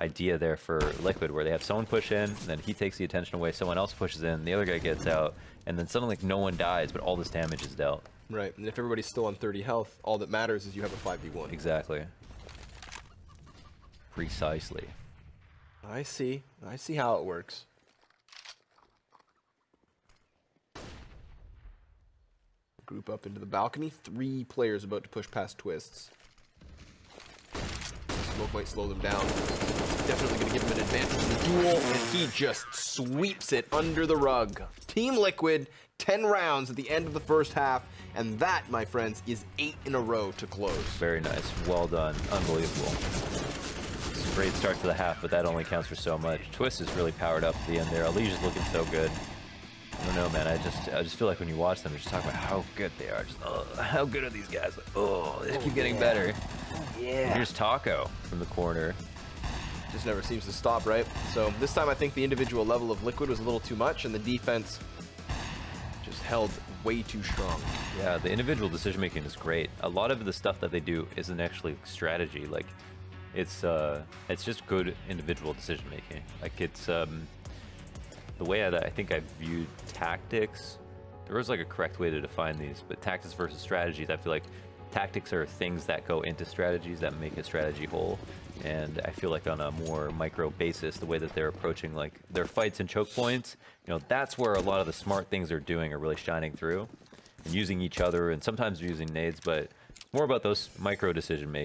E: idea there for Liquid, where they have someone push in, and then he takes the attention away, someone else pushes in, the other guy gets out, and then suddenly no one dies, but all this damage is dealt.
D: Right, and if everybody's still on 30 health, all that matters is you have a 5v1.
E: Exactly. Precisely.
D: I see how it works. Group up into the balcony. 3 players about to push past Twists. Smoke might slow them down. Definitely going to give him an advantage in the duel, and he just sweeps it under the rug. Team Liquid, 10 rounds at the end of the first half, and that, my friends, is 8 in a row to close.
E: Very nice. Well done. Unbelievable. It's a great start to the half, but that only counts for so much. Twist is really powered up at the end there. Ali's is looking so good. I don't know, man. I just feel like when you watch them, you're just talking about how good they are. Just, how good are these guys? Oh, they keep getting better. Yeah. Here's Taco from the corner.
D: Just never seems to stop, right? So this time I think the individual level of Liquid was a little too much, and the defense just held way too strong.
E: Yeah, the individual decision making is great. A lot of the stuff that they do isn't actually strategy. Like, it's just good individual decision making. Like, it's the way I think I viewed tactics, there was like a correct way to define these, but tactics versus strategies, I feel like tactics are things that go into strategies that make a strategy whole. And I feel like on a more micro basis, the way that they're approaching like their fights and choke points, you know, that's where a lot of the smart things they're doing are really shining through, and using each other, and sometimes using nades, but more about those micro decisions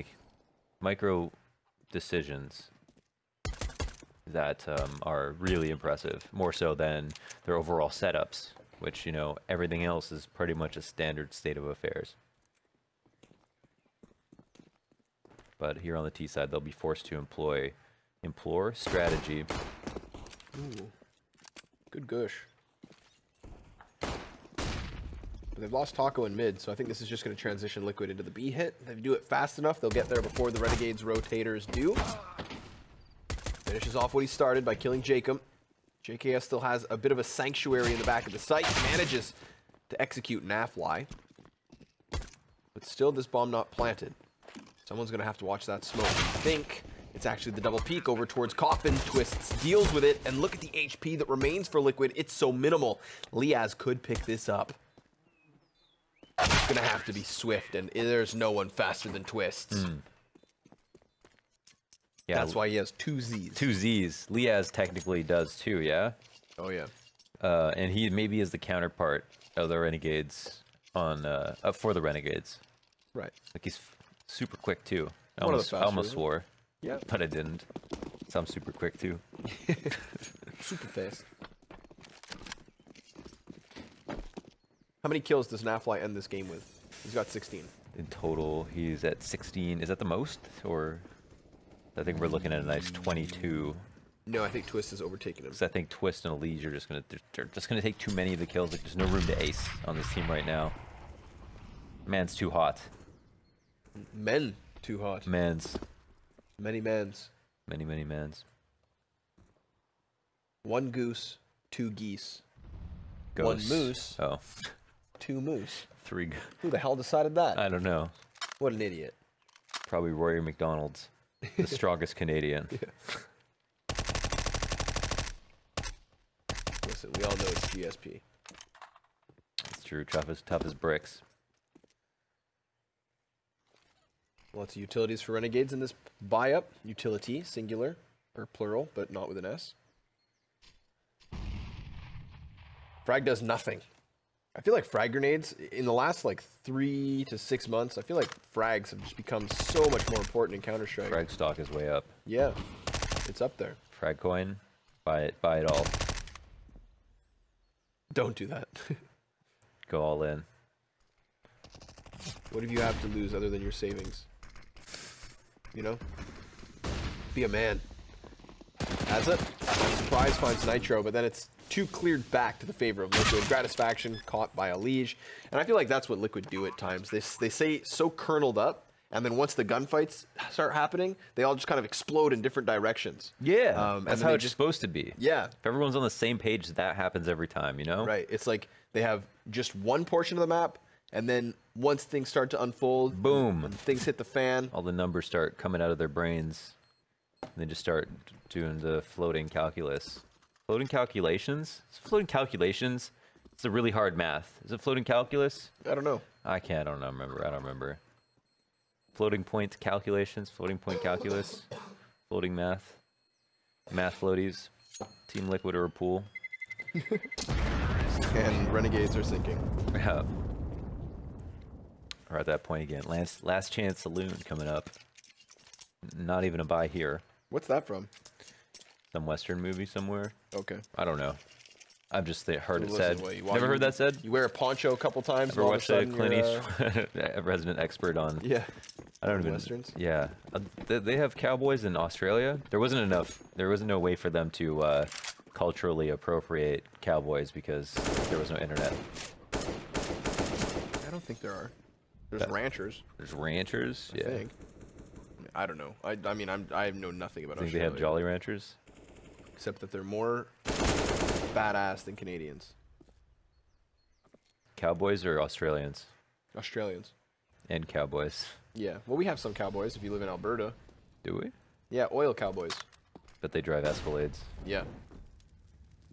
E: that are really impressive, more so than their overall setups, which, you know, everything else is pretty much a standard state of affairs. But here on the T side, they'll be forced to implore strategy.
D: Ooh, good gush. But they've lost Taco in mid, so I think this is just going to transition Liquid into the B hit. If they do it fast enough, they'll get there before the Renegades rotators do. Finishes off what he started by killing Jacob. JKS still has a bit of a sanctuary in the back of the site. Manages to execute Nafly. But still, this bomb not planted. Someone's going to have to watch that smoke. I think it's actually the double peek over towards Coffin. Twists, deals with it, and look at the HP that remains for Liquid. It's so minimal. Liaz could pick this up. It's going to have to be Swift, and there's no one faster than Twists.
E: Yeah,
D: that's why he has 2 Zs.
E: 2 Zs. Liaz technically does too, yeah?
D: Oh, yeah.
E: And he maybe is the counterpart of the Renegades on for the Renegades.
D: Right.
E: Like he's super quick too. I
D: One of the
E: almost
D: faster,
E: swore.
D: Yeah.
E: But I didn't. So I'm super quick too.
D: Super fast. How many kills does Nafly end this game with? He's got 16.
E: In total, he's at 16. Is that the most? Or I think we're looking at a nice 22.
D: No, I think Twist has overtaken him.
E: Because I think Twist and Elise are they're just gonna take too many of the kills. Like there's no room to ace on this team right now. Man's too hot.
D: Men too hot.
E: Man's.
D: Many mans.
E: Many mans.
D: 1 goose, 2 geese.
E: Ghosts.
D: 1 moose.
E: Oh.
D: 2 moose.
E: 3.
D: Who the hell decided that?
E: I don't know.
D: What an idiot.
E: Probably Rory McDonald's, the strongest Canadian.
D: Listen, we all know it's GSP.
E: It's true. Tough as bricks.
D: Lots of utilities for Renegades in this buy-up. Utility, singular, or plural, but not with an S. Frag does nothing. I feel like frag grenades, in the last like 3 to 6 months, I feel like frags have just become so much more important in Counter-Strike.
E: Frag stock is way up.
D: Yeah, it's up there.
E: Frag coin, buy it all.
D: Don't do that.
E: Go all in.
D: What do you have to lose other than your savings? You know? Be a man. Has it? Surprise finds Nitro, but then it's 2 cleared back to the favor of Liquid. Gratisfaction caught by a Liege. And I feel like that's what Liquid do at times. They say so kerneled up, and then once the gunfights start happening, they all just kind of explode in different directions.
E: Yeah, that's
D: and
E: how it's supposed to be.
D: Yeah.
E: If everyone's on the same page, that happens every time, you know?
D: Right. It's like they have just one portion of the map, and then once things start to unfold,
E: boom,
D: when things hit the fan,
E: all the numbers start coming out of their brains. And they just start doing the floating calculus. Floating calculations? Is it floating calculations? It's a really hard math. Is it floating calculus?
D: I don't know.
E: I don't remember. I don't remember. Floating point calculations, floating point calculus, floating math, math floaties, Team Liquid or a pool.
D: And Renegades are sinking.
E: Yeah. We're at that point again. Last Chance Saloon coming up. Not even a buy here.
D: What's that from?
E: Some Western movie somewhere.
D: Okay.
E: I don't know. I've just heard it
D: Listen,
E: said. Never heard that said?
D: You wear a poncho a couple times.
E: Ever watched Clint Eastwood? A resident expert on.
D: Yeah.
E: I don't even.
D: Westerns.
E: Yeah, they have cowboys in Australia. There wasn't enough. There was no way for them to culturally appropriate cowboys because there was no internet.
D: I don't think there are. There's ranchers.
E: There's ranchers. Yeah.
D: I think. I don't know. I mean, I know nothing about
E: I think
D: Australia.
E: they have Jolly Ranchers.
D: Except that they're more badass than Canadians.
E: Cowboys or Australians?
D: Australians.
E: And cowboys.
D: Yeah. Well, we have some cowboys if you live in Alberta.
E: Do we?
D: Yeah, oil cowboys.
E: But they drive Escalades.
D: Yeah.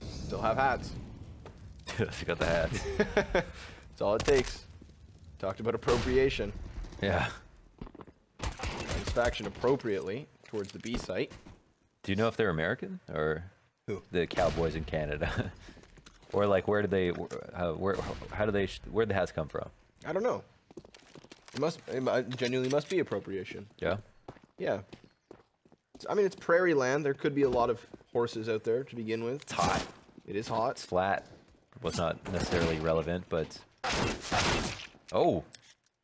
D: Still have hats.
E: They got the hats.
D: That's all it takes. Talked about appropriation.
E: Yeah.
D: Satisfaction appropriately towards the B site.
E: Do you know if they're American or
D: who? The
E: Cowboys in Canada? Or like where do they where the hats come from?
D: I don't know. It genuinely must be appropriation.
E: Yeah.
D: Yeah. I mean, it's prairie land. There could be a lot of horses out there to begin with.
E: It's hot.
D: It is hot.
E: It's flat. What's not necessarily relevant, but oh,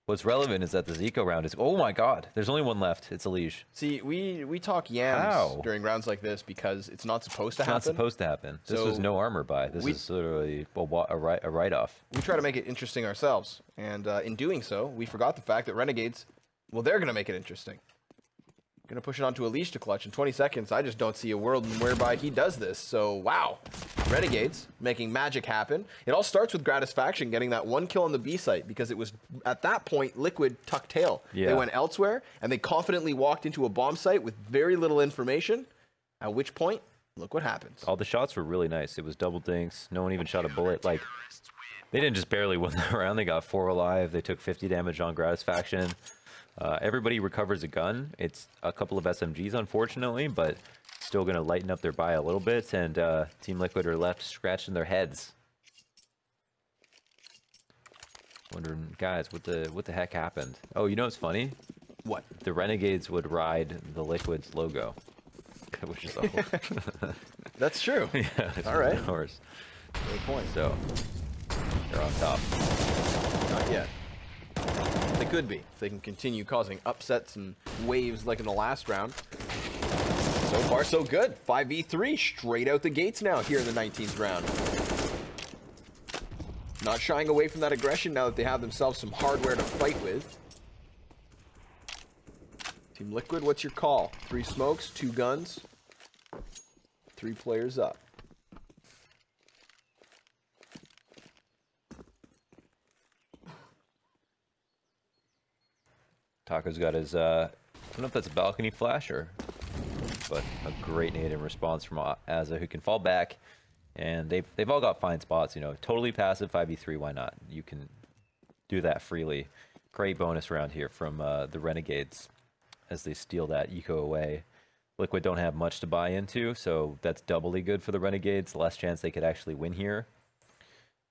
E: what's relevant is that the Zico round is. Oh my God! There's only one left. It's a leash.
D: See, we talk yams during rounds like this because it's not supposed to happen.
E: It's not supposed to happen. This was no armor buy. This is literally a write-off.
D: We try to make it interesting ourselves, and in doing so, we forgot the fact that Renegades, well, they're going to make it interesting. Gonna push it onto Elish to clutch in 20 seconds. I just don't see a world whereby he does this. So, wow. Renegades making magic happen. It all starts with Gratisfaction getting that 1 kill on the B site because it was, at that point, Liquid tucked tail.
E: Yeah.
D: They went elsewhere, and they confidently walked into a bomb site with very little information, at which point, look what happens.
E: All the shots were really nice. It was double dinks. No one even shot a bullet. Like, they didn't just barely win the round. They got 4 alive. They took 50 damage on Gratisfaction. Everybody recovers a gun. It's a couple of SMGs, unfortunately, but still going to lighten up their buy a little bit, and Team Liquid are left scratching their heads. Wondering, guys, what the heck happened? Oh, you know what's funny?
D: What?
E: The Renegades would ride the Liquid's logo, which is awful.
D: That's true.
E: Yeah,
D: all right.
E: Of course.
D: Great point.
E: So, they're on top.
D: Not yet. They could be. If they can continue causing upsets and waves like in the last round. So far, so good. 5v3 straight out the gates now here in the 19th round. Not shying away from that aggression now that they have themselves some hardware to fight with. Team Liquid, what's your call? 3 smokes, 2 guns, 3 players up.
E: Taco's got his, I don't know if that's a balcony flasher, but a great nade in response from Azza, who can fall back, and they've all got fine spots, you know, totally passive 5v3, why not? You can do that freely. Great bonus round here from the Renegades as they steal that eco away. Liquid don't have much to buy into, so that's doubly good for the Renegades, less chance they could actually win here.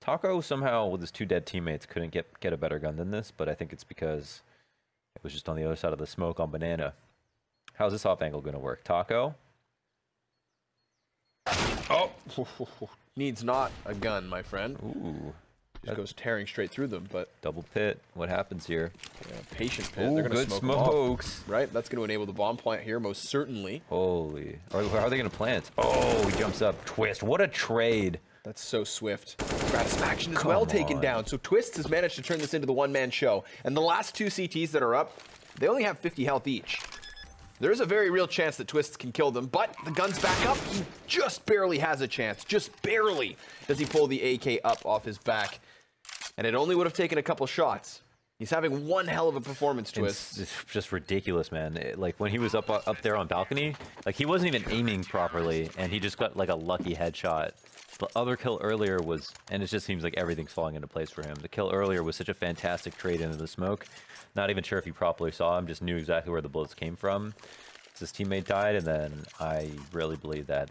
E: Taco somehow, with his 2 dead teammates, couldn't get a better gun than this, but I think it's because it was just on the other side of the smoke on Banana. How's this off angle going to work? Taco?
D: Oh! Needs not a gun, my friend.
E: Ooh.
D: Just goes tearing straight through them, but...
E: Double pit. What happens here?
D: Yeah, patient pit.
E: Ooh,
D: they're gonna
E: good
D: smoke them off,
E: smokes.
D: right? That's going to enable the bomb plant here, most certainly.
E: Holy. How are they going to plant? Oh, he jumps up. Twist. What a trade.
D: That's so swift. Gratisfaction is well taken down. So Twist has managed to turn this into the one-man show. And the last 2 CTs that are up, they only have 50 health each. There's a very real chance that Twist can kill them, but the gun's back up. He just barely has a chance. Just barely does he pull the AK up off his back. And it only would have taken a couple shots. He's having one hell of a performance, Twist.
E: It's just ridiculous, man. Like, when he was up there on balcony, like, he wasn't even aiming properly, and he just got, like, a lucky headshot. The other kill earlier was, and it just seems like everything's falling into place for him. The kill earlier was such a fantastic trade into the smoke. Not even sure if he properly saw him, just knew exactly where the bullets came from. His teammate died, and then I really believe that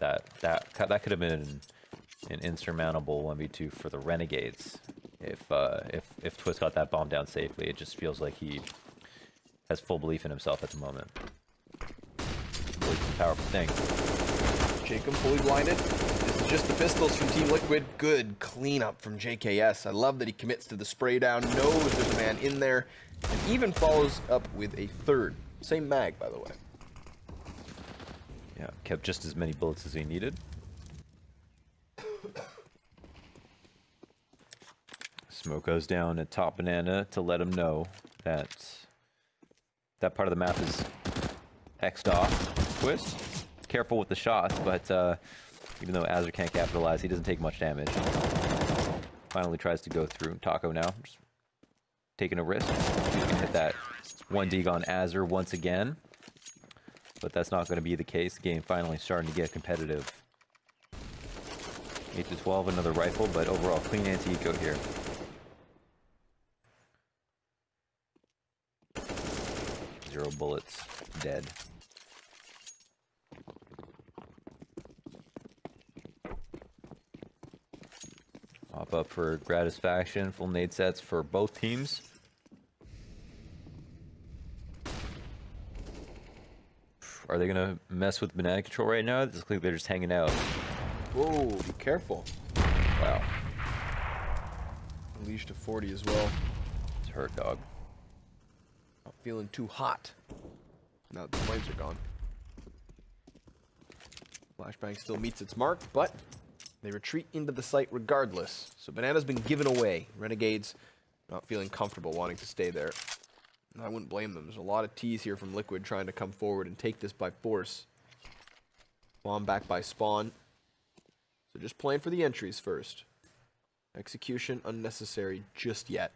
E: could have been an insurmountable 1v2 for the Renegades. If Twist got that bomb down safely, it just feels like he has full belief in himself at the moment. Really powerful thing.
D: Jacob fully blinded. This is just the pistols from Team Liquid. Good cleanup from JKS. I love that he commits to the spray down, knows there's a man in there, and even follows up with a 3rd. Same mag, by the way.
E: Yeah, kept just as many bullets as he needed. Smoke goes down at top Banana to let him know that that part of the map is X'd off. Twist, careful with the shots, but even though Azur can't capitalize, he doesn't take much damage. Finally tries to go through. Taco now, just taking a risk. He's gonna hit that 1 dig on Azur once again, but that's not going to be the case. The game finally starting to get competitive. 8 to 12, another rifle, but overall clean anti-eco here. Zero bullets, dead. Hop up for Gratisfaction, full nade sets for both teams. Are they gonna mess with banana control right now? It looks like they're just hanging out.
D: Whoa, be careful.
E: Wow.
D: Unleashed to 40 as well.
E: It's hurt, dog.
D: Not feeling too hot. Now that the flames are gone. Flashbang still meets its mark, but they retreat into the site regardless. So Banana's been given away. Renegades not feeling comfortable wanting to stay there. I wouldn't blame them. There's a lot of T's here from Liquid trying to come forward and take this by force. Bomb back by Spawn. So just playing for the entries first. Execution unnecessary just yet.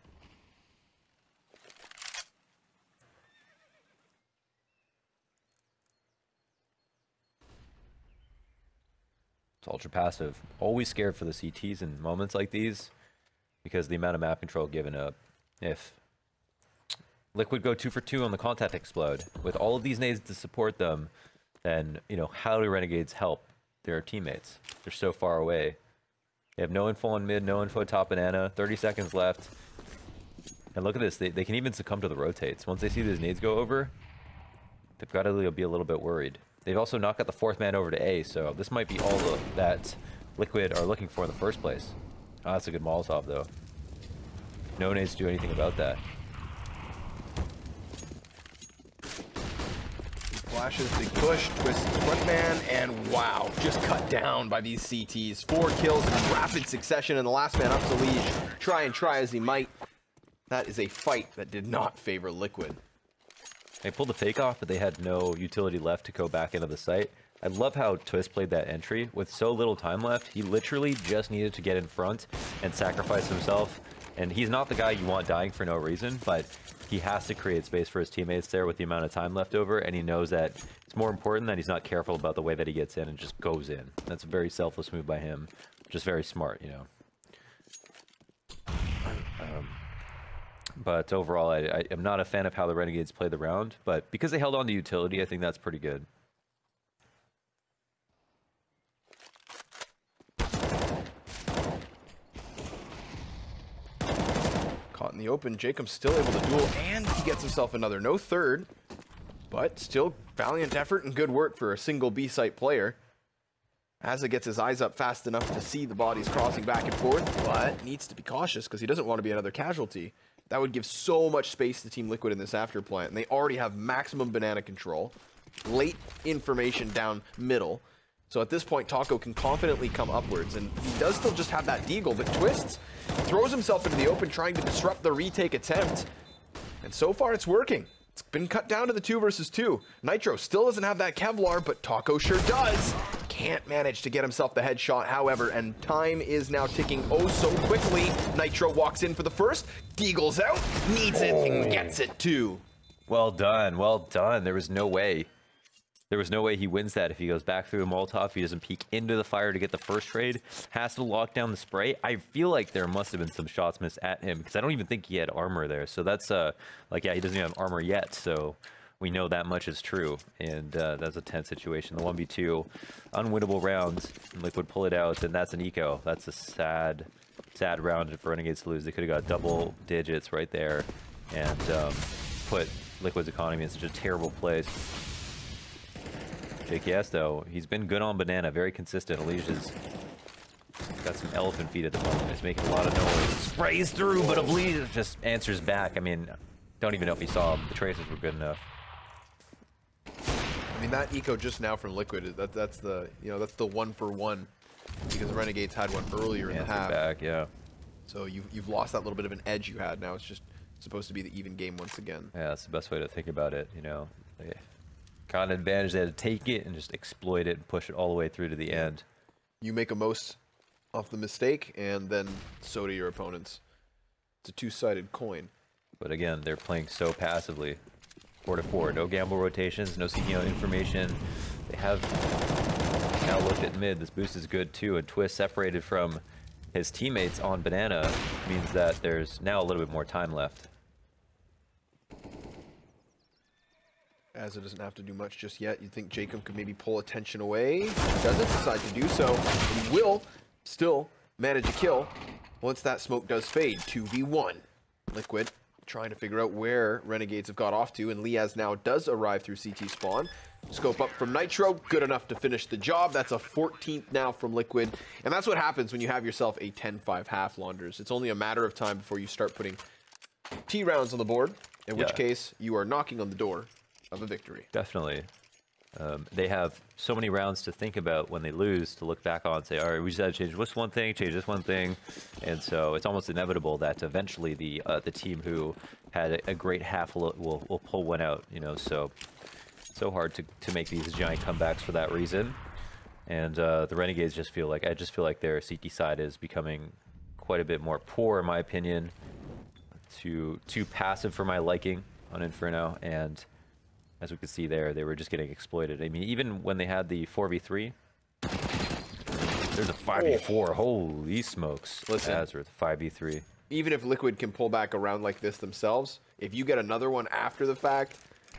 E: It's ultra passive. Always scared for the CTs in moments like these because the amount of map control given up. If Liquid go 2 for 2 on the contact explode with all of these nades to support them, then, you know, how do Renegades help their teammates? They're so far away. They have no info on mid, no info top banana, 30 seconds left. And look at this, they can even succumb to the rotates. Once they see these nades go over, they've got to be a little bit worried. They've also knocked out the 4th man over to A, so this might be all that Liquid are looking for in the first place. Oh, that's a good Molotov, though. No nades to do anything about that.
D: Flashes, big push, twists the front man, and wow, just cut down by these CTs. 4 kills in rapid succession, and the last man up to Liege. Try as he might. That is a fight that did not favor Liquid.
E: They pulled the fake off, but they had no utility left to go back into the site. I love how Twist played that entry. With so little time left, he literally just needed to get in front and sacrifice himself. And he's not the guy you want dying for no reason, but he has to create space for his teammates there with the amount of time left over, and he knows that it's more important that he's not careful about the way that he gets in and just goes in. That's a very selfless move by him. Just very smart, you know. But overall, I am not a fan of how the Renegades played the round, but because they held on to utility, I think that's pretty good.
D: Caught in the open, Jacob's still able to duel, and he gets himself another. No third, but still valiant effort and good work for a single B-site player. Asa gets his eyes up fast enough to see the bodies crossing back and forth, but needs to be cautious because he doesn't want to be another casualty. That would give so much space to Team Liquid in this after plant, and they already have maximum banana control. Late information down middle. So at this point, Taco can confidently come upwards, and he does still just have that deagle, but Twists throws himself into the open trying to disrupt the retake attempt. And so far, it's working. It's been cut down to the 2 versus 2. Nitro still doesn't have that Kevlar, but Taco sure does. Can't manage to get himself the headshot, however, and time is now ticking oh so quickly. Nitro walks in for the first, deagles out, needs it, and gets it too.
E: Well done, well done. There was no way. There was no way he wins that if he goes back through the Molotov. He doesn't peek into the fire to get the first trade. Has to lock down the spray. I feel like there must have been some shots missed at him because I don't even think he had armor there. So that's like, yeah, he doesn't even have armor yet. So we know that much is true. And that's a tense situation. The 1v2, unwinnable rounds. Liquid pull it out, and that's an eco. That's a sad, sad round for Renegades to lose. They could have got double digits right there and put Liquid's economy in such a terrible place. JKS, though, he's been good on banana, very consistent. Alicia's got some elephant feet at the moment. He's making a lot of noise. Sprays through, but Alicia just answers back. I mean, don't even know if he saw him. The traces were good enough.
D: I mean, that eco just now from Liquid, that's the, you know, that's the 1-for-1 because Renegades had one earlier in the half.
E: Back, yeah.
D: So you've lost that little bit of an edge you had. Now it's just supposed to be the even game once again.
E: Yeah, that's the best way to think about it, you know. They got an advantage, they had to take it and just exploit it and push it all the way through to the end.
D: You make a most of the mistake, and then so do your opponents. It's a two-sided coin.
E: But again, they're playing so passively. 4-4, no gamble rotations, no seeking out information. They have now looked at mid. This boost is good too, and Twist separated from his teammates on banana means that there's now a little bit more time left.
D: Asa doesn't have to do much just yet. You'd think Jacob could maybe pull attention away. He doesn't decide to do so. He will still manage a kill once that smoke does fade. 2v1. Liquid trying to figure out where Renegades have got off to, and Liaz now does arrive through CT spawn. Scope up from Nitro, good enough to finish the job. That's a 14th now from Liquid, and that's what happens when you have yourself a 10-5 half, Launders. It's only a matter of time before you start putting T rounds on the board, in which case you are knocking on the door of a victory.
E: Definitely. they have so many rounds to think about when they lose to look back on and say, all right, we just had to change this one thing, change this one thing. And so it's almost inevitable that eventually the team who had a great half will pull one out, you know. So hard to make these giant comebacks for that reason. And the Renegades just feel like, their CT side is becoming quite a bit more poor, in my opinion. Too passive for my liking on Inferno, and as we could see there, they were just getting exploited. I mean, even when they had the 4v3, there's a 5v4. Holy smokes.
D: Listen,
E: Azurth, 5v3.
D: Even if Liquid can pull back a round like this themselves, if you get another one after the fact,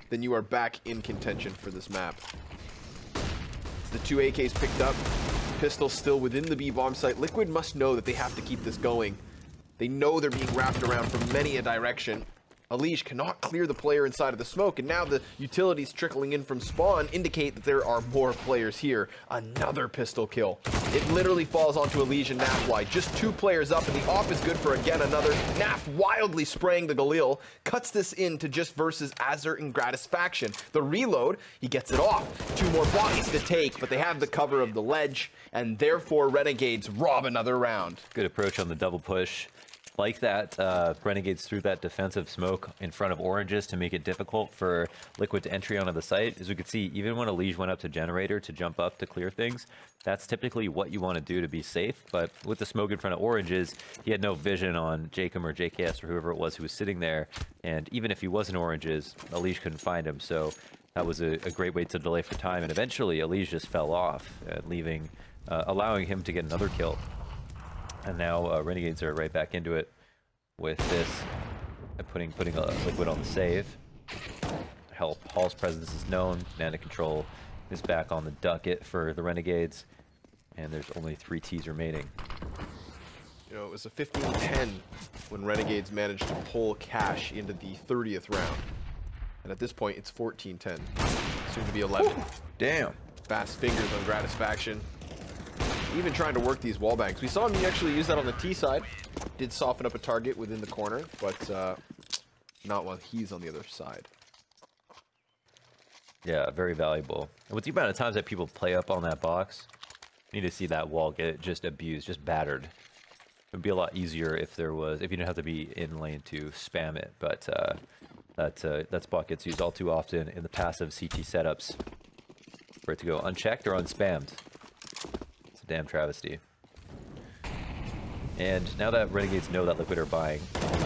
D: then you are back in contention for this map. The 2 AKs picked up. Pistol still within the B bomb site. Liquid must know that they have to keep this going. They know they're being wrapped around from many a direction. Alige cannot clear the player inside of the smoke, and now the utilities trickling in from spawn indicate that there are more players here. Another pistol kill. It literally falls onto Alige and Nafly. Just 2 players up, and the off is good for again another. Naf wildly spraying the Galil, cuts this into just versus Azur in Gratisfaction. The reload, he gets it off. 2 more bodies to take, but they have the cover of the ledge, and therefore Renegades rob another round.
E: Good approach on the double push. Like that, Renegades threw that defensive smoke in front of Oranges to make it difficult for Liquid to entry onto the site. As we could see, even when Alige went up to Generator to jump up to clear things, that's typically what you want to do to be safe. But with the smoke in front of Oranges, he had no vision on Jacob or JKS or whoever it was who was sitting there. And even if he wasn't Oranges, Alige couldn't find him. So that was a great way to delay for time. And eventually, Alige just fell off, leaving, allowing him to get another kill. And now Renegades are right back into it with this, putting Liquid on the save. Hall's presence is known. Nana Control is back on the docket for the Renegades, and there's only 3 Ts remaining.
D: You know, it was a 15-10 when Renegades managed to pull Cash into the 30th round. And at this point, it's 14-10. Soon to be 11.
E: Ooh, damn.
D: Fast fingers on Gratisfaction. Even trying to work these wall banks. We saw him actually use that on the T side. Did soften up a target within the corner, but not while he's on the other side.
E: Yeah, very valuable. And with the amount of times that people play up on that box, you need to see that wall get just abused, just battered. It would be a lot easier if you didn't have to be in lane to spam it, but that spot gets used all too often in the passive CT setups for it to go unchecked or unspammed. Damn travesty. And now that Renegades know that Liquid are buying,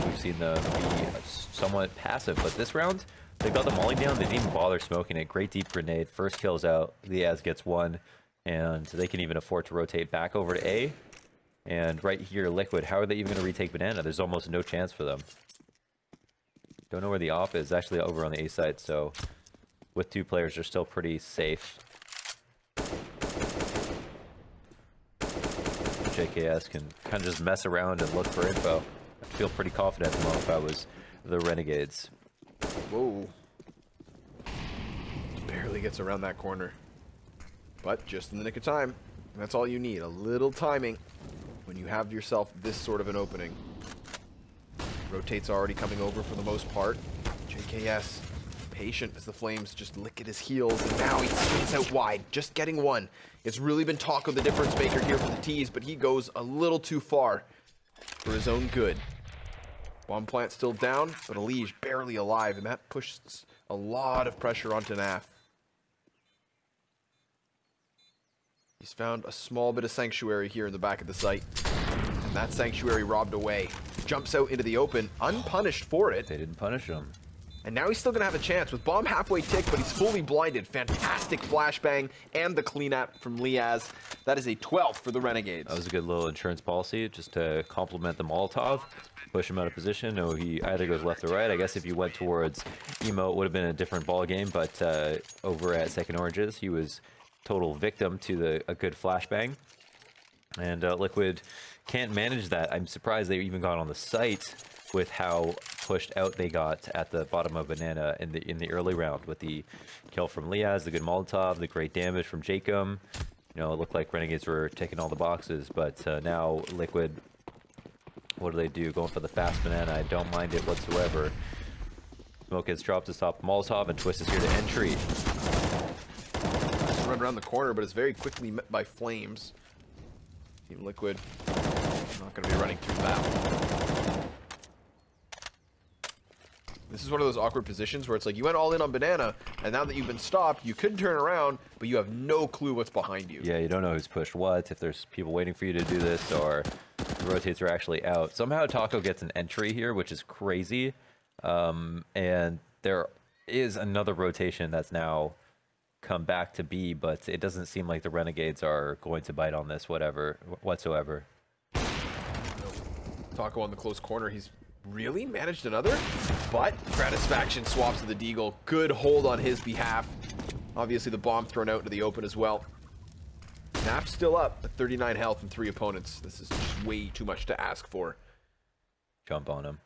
E: we've seen them be somewhat passive, but this round, they got the molly down, they didn't even bother smoking it. Great deep grenade, first kill's out, Liaz gets 1, and they can even afford to rotate back over to A. And right here, Liquid, how are they even going to retake Banana? There's almost no chance for them. Don't know where the off is, actually over on the A side, so with 2 players, they're still pretty safe. JKS can kind of just mess around and look for info. I feel pretty confident at the moment if I was the Renegades.
D: Whoa. Barely gets around that corner. But just in the nick of time. That's all you need. A little timing when you have yourself this sort of an opening. Rotate's already coming over for the most part. JKS patient as the Flames just lick at his heels, and now he swings out wide, just getting 1. It's really been Taco the difference maker here for the T's, but he goes a little too far for his own good. Bomb plant still down, but Alige barely alive, and that pushes a lot of pressure onto Naf. He's found a small bit of sanctuary here in the back of the site, and that sanctuary robbed away. Jumps out into the open, unpunished for it.
E: They didn't punish him.
D: And now he's still going to have a chance with bomb halfway tick, but he's fully blinded. Fantastic flashbang and the cleanup from Liaz. That is a 12th for the Renegades.
E: That was a good little insurance policy just to complement the Molotov, push him out of position. No, he either goes left or right. I guess if you went towards Emo, it would have been a different ball game, but over at Second Oranges, he was total victim to a good flashbang. And Liquid can't manage that. I'm surprised they even got on the site with how pushed out they got at the bottom of Banana in the early round with the kill from Liaz, the good Molotov, the great damage from Jacob. You know, it looked like Renegades were taking all the boxes, but now Liquid, what do they do? Going for the fast Banana. I don't mind it whatsoever. Smoke gets dropped to stop Molotov, and Twist is here to entry.
D: run around the corner, but it's very quickly met by Flames. Team Liquid not going to be running through that. This is one of those awkward positions where it's like you went all in on Banana, and now that you've been stopped, you could turn around, but you have no clue what's behind you.
E: Yeah, you don't know who's pushed what, if there's people waiting for you to do this, or the rotates are actually out. Somehow Taco gets an entry here, which is crazy. And there is another rotation that's now come back to B, but it doesn't seem like the Renegades are going to bite on this whatsoever.
D: Taco on the close corner. He's really managed another, but Gratisfaction swaps to the Deagle. Good hold on his behalf. Obviously the bomb thrown out into the open as well. Naf's still up at 39 health and 3 opponents. This is just way too much to ask for.
E: Jump on him.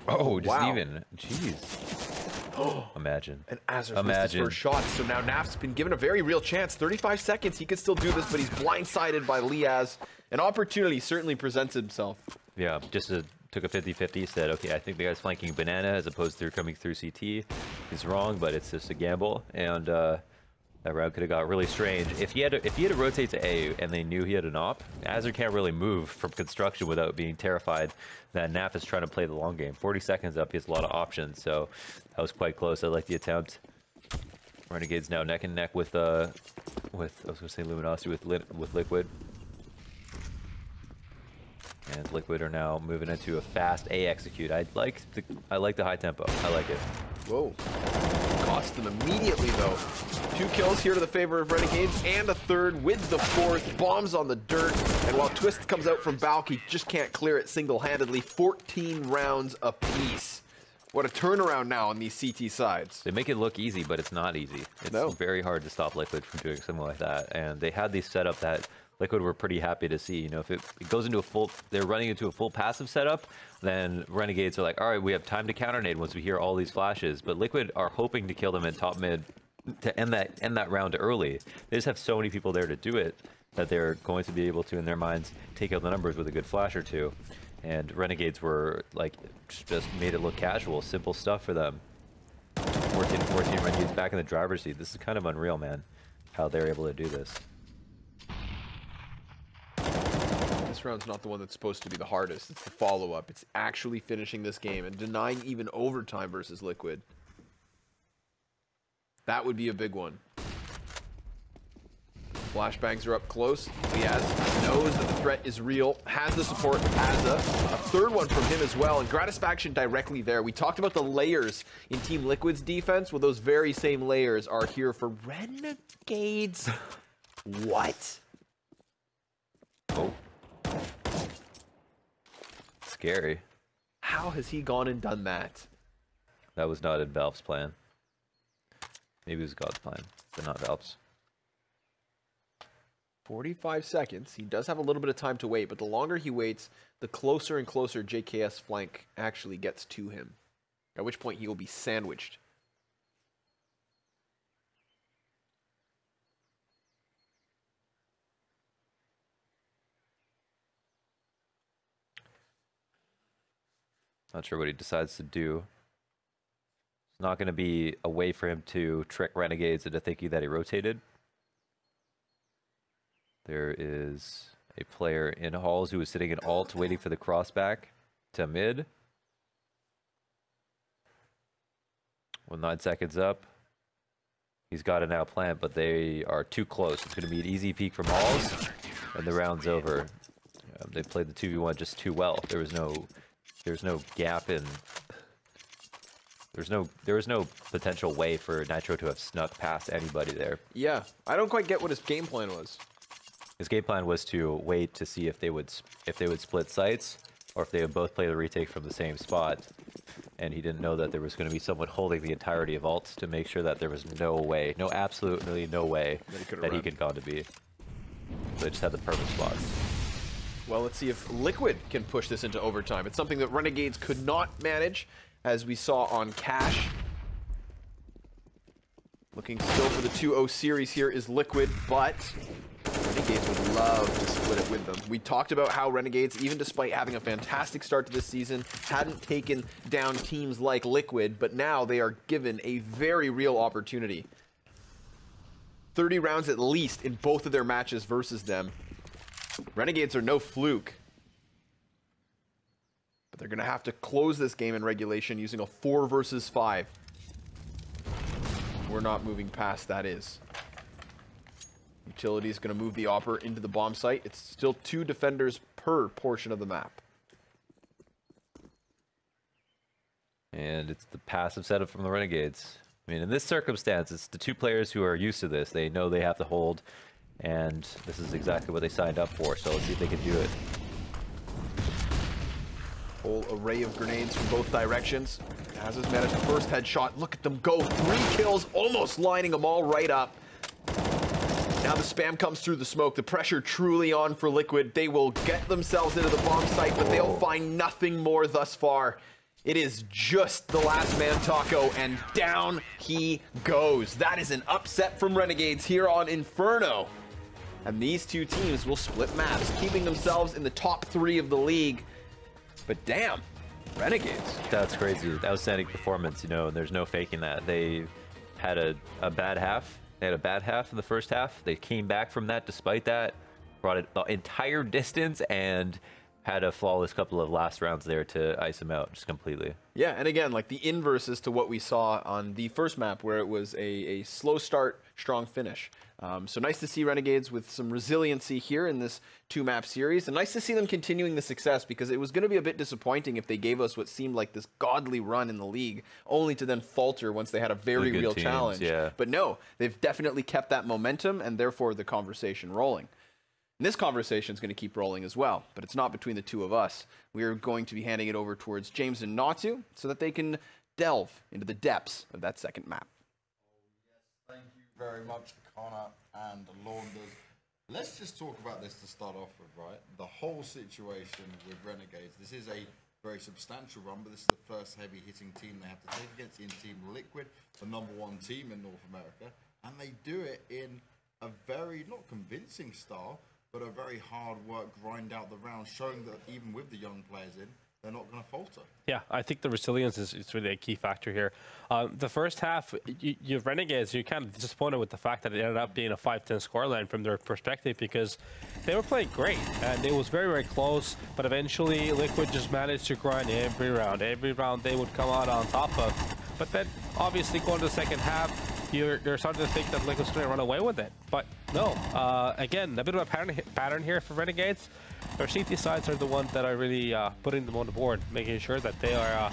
E: Oh, just
D: wow.
E: even. Jeez. Imagine.
D: And Azur's missed his first shot, so now Naf's been given a very real chance. 35 seconds, he could still do this, but he's blindsided by Liaz. An opportunity certainly presents himself.
E: Yeah, just took a 50-50, said, okay, I think the guy's flanking Banana as opposed to coming through CT. He's wrong, but it's just a gamble, and that round could have got really strange. If he had to rotate to A and they knew he had an op, Azur can't really move from construction without being terrified that Naf is trying to play the long game. 40 seconds up, he has a lot of options, so that was quite close. I like the attempt. Renegades now neck and neck with I was going to say Luminosity with Liquid. And Liquid are now moving into a fast A execute. I like the high tempo. I like it.
D: Whoa. Cost them immediately, though. 2 kills here to the favor of Renegades, and a third with the 4th. Bombs on the dirt, and while Twist comes out from Balk, he just can't clear it single-handedly. 14 rounds apiece. What a turnaround now on these CT sides.
E: They make it look easy, but it's not easy. It's very hard to stop Liquid from doing something like that. And they had these setup that Liquid were pretty happy to see. You know, if it goes into they're running into a full passive setup, then Renegades are like, all right, we have time to counter-nade once we hear all these flashes. But Liquid are hoping to kill them in top mid to end that round early. They just have so many people there to do it that they're going to be able to, in their minds, take out the numbers with a good flash or two. And Renegades were like, just made it look casual, simple stuff for them. 14 Renegades back in the driver's seat. This is kind of unreal, man, how they're able to do this.
D: This round's not the one that's supposed to be the hardest. It's the follow-up. It's actually finishing this game and denying even overtime versus Liquid. That would be a big one. Flashbangs are up close. Liaz knows that the threat is real, has the support of Azza. A third one from him as well, and Gratisfaction directly there. We talked about the layers in Team Liquid's defense. Well, those very same layers are here for Renegades. What?
E: Oh. Scary.
D: How has he gone and done that?
E: That was not in Valve's plan. Maybe it was God's plan, but not Valve's.
D: 45 seconds. He does have a little bit of time to wait, but the longer he waits, the closer and closer JKS flank actually gets to him. At which point he will be sandwiched.
E: Not sure what he decides to do. It's not going to be a way for him to trick Renegades into thinking that he rotated. There is a player in Halls who is sitting in alt waiting for the crossback to mid. With 9 seconds up. He's got an outplant, but they are too close. It's going to be an easy peek from Halls, and the round's over. They played the 2v1 just too well. There was no gap in. There was no potential way for Nitro to have snuck past anybody there.
D: Yeah, I don't quite get what his game plan was.
E: His game plan was to wait to see if they would split sites, or if they would both play the retake from the same spot. And he didn't know that there was going to be someone holding the entirety of alt to make sure that there was no way, absolutely no way that he could go to B. So they just had the perfect spots.
D: Well, let's see if Liquid can push this into overtime. It's something that Renegades could not manage, as we saw on Cash. Looking still for the 2-0 series here is Liquid, but Renegades would love to split it with them. We talked about how Renegades, even despite having a fantastic start to this season, hadn't taken down teams like Liquid, but now they are given a very real opportunity. 30 rounds at least in both of their matches versus them. Renegades are no fluke. But they're going to have to close this game in regulation using a 4 versus 5. We're not moving past, that is. Utility is going to move the Opper into the bomb site. It's still 2 defenders per portion of the map.
E: And it's the passive setup from the Renegades. I mean, in this circumstance, it's the 2 players who are used to this. They know they have to hold, and this is exactly what they signed up for. So let's see if they can do it.
D: Whole array of grenades from both directions. As has managed the first headshot. Look at them go. 3 kills, almost lining them all right up. Now the spam comes through the smoke. The pressure truly on for Liquid. They will get themselves into the bomb site, but they'll find nothing more thus far. It is just the last man taco, and down he goes. That is an upset from Renegades here on Inferno. And these 2 teams will split maps, keeping themselves in the top 3 of the league. But damn, Renegades.
E: That's crazy. Outstanding performance, you know, and there's no faking that. They had a bad half. They had a bad half in the first half. They came back from that despite that, brought it the entire distance, and had a flawless couple of last rounds there to ice them out just completely.
D: Yeah, and again, like the inverse is to what we saw on the first map, where it was a slow start, strong finish. So nice to see Renegades with some resiliency here in this 2-map series, and nice to see them continuing the success, because it was going to be a bit disappointing if they gave us what seemed like this godly run in the league, only to then falter once they had a very real challenge.
E: Yeah.
D: But no, they've definitely kept that momentum, and therefore the conversation rolling. And this conversation is going to keep rolling as well, but it's not between the 2 of us. We are going to be handing it over towards James and Natu so that they can delve into the depths of that second map.
A: Yes, thank you very much, Connor and Launders. Let's just talk about this to start off with, right? The whole situation with Renegades. This is a very substantial run, but this is the first heavy-hitting team they have to take against in Team Liquid, the #1 team in North America, and they do it in a very, not convincing style, but a very hard work, grind out the rounds, showing that even with the young players in, they're not going to falter. Yeah,
B: I think the resilience is really a key factor here. The first half, you Renegades, you're kind of disappointed with the fact that it ended up being a 5-10 scoreline from their perspective, because they were playing great, and it was very, very close, but eventually Liquid just managed to grind every round. Every round they would come out on top of. But then, obviously, going to the second half, you're starting to think that Liquid's going to run away with it. But no, again, a bit of a pattern here for Renegades. Their CT sides are the ones that are really putting them on the board, making sure that they are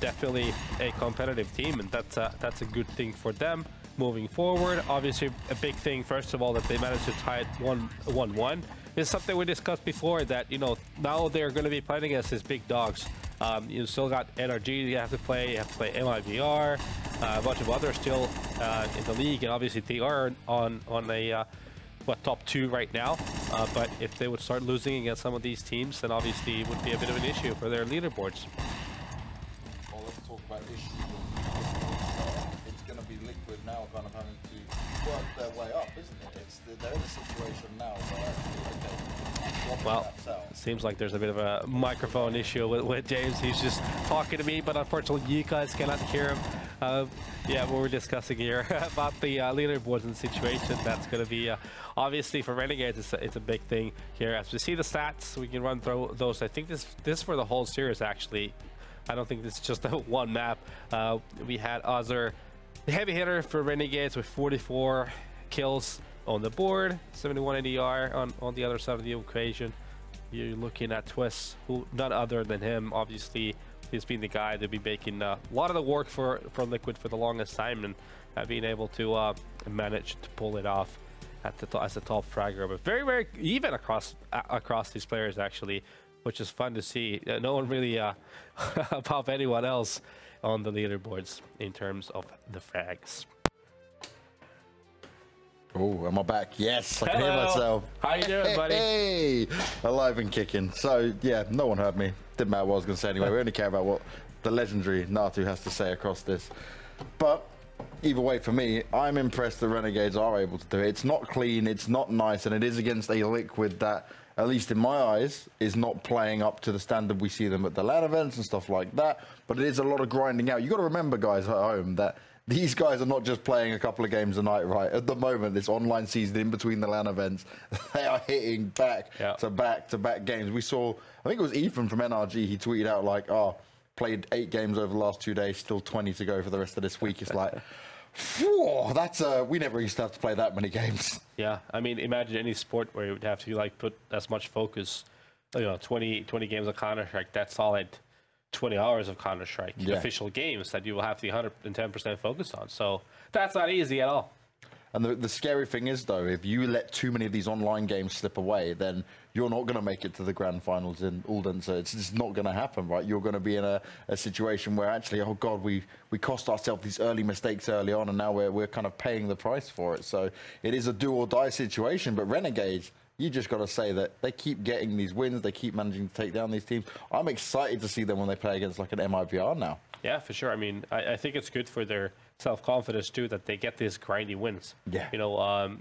B: definitely a competitive team, and that's a good thing for them moving forward. Obviously, a big thing, first of all, that they managed to tie it 1-1. This is something we discussed before, that, you know, now they're going to be playing against these big dogs. You still got NRG you have to play MIVR, a bunch of others still in the league, and obviously they are on a top 2 right now. But if they would start losing against some of these teams, then obviously it would be a bit of an issue for their leaderboards.
A: Well, let's talk about issues. It's going to be Liquid now kind of having to work their way up, isn't it? They're in a situation now where
B: well, it seems like there's a bit of a microphone issue with James. He's just talking to me, but unfortunately you guys cannot hear him. Yeah, what we're discussing here about the leaderboards and the situation. That's going to be obviously for Renegades, it's a big thing here. As we see the stats, we can run through those. I think this for the whole series, actually. I don't think this is just a one map. We had Azur, the heavy hitter for Renegades, with 44 kills on the board, 71 ADR on the other side of the equation. You're looking at Twist, who none other than him, obviously. He's been the guy to be making a lot of the work for Liquid for the longest time, and being able to manage to pull it off as the top fragger. But very, very even across these players, actually, which is fun to see. No one really above anyone else on the leaderboards in terms of the frags.
A: Oh, am I back? Yes, I can hear myself.
B: How you doing, buddy?
A: Hey, alive and kicking. So, yeah, no one heard me. Didn't matter what I was going to say anyway. We only care about what the legendary Natu has to say across this. But either way, for me, I'm impressed the Renegades are able to do it. It's not clean, it's not nice, and it is against a Liquid that, at least in my eyes, is not playing up to the standard we see them at the LAN events and stuff like that. But it is a lot of grinding out. You got to remember, guys at home, that these guys are not just playing a couple of games a night, right? At the moment, this online season in between the LAN events, they are hitting back to back games. We saw, I think it was Ethan from NRG, he tweeted out like, oh, played 8 games over the last 2 days, still 20 to go for the rest of this week. It's like, whew, that's we never used to have to play that many games.
B: Yeah, I mean, imagine any sport where you would have to like put as much focus, 20 games of Counter-Strike, that's solid 20 hours of Counter-Strike, official games that you will have to be 110% focused on. So that's not easy at all.
A: And the scary thing is, though, if you let too many of these online games slip away, then you're not going to make it to the grand finals in Odense. It's just not going to happen, right? You're going to be in a situation where actually, oh God, we cost ourselves these early mistakes early on, and now we're kind of paying the price for it. So it is a do or die situation. But Renegades, you just got to say that they keep getting these wins. They keep managing to take down these teams. I'm excited to see them when they play against like an MIBR now.
B: Yeah, for sure. I mean, I think it's good for their self-confidence too that they get these grindy wins.
A: Yeah.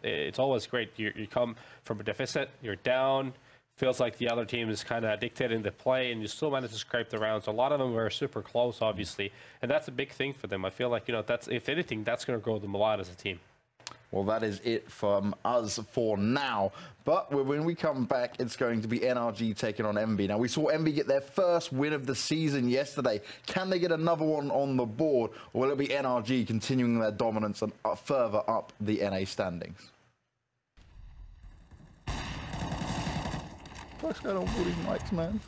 B: It's always great. You come from a deficit, you're down, feels like the other team is kind of dictating the play, and you still manage to scrape the rounds. A lot of them were super close, obviously, and that's a big thing for them. I feel like, that's, if anything, that's going to grow them a lot as a team.
A: Well, that is it from us for now. But when we come back, it's going to be NRG taking on MB. Now, we saw MB get their first win of the season yesterday. Can they get another one on the board? Or will it be NRG continuing their dominance and further up the NA standings? What's going on with these mics, man?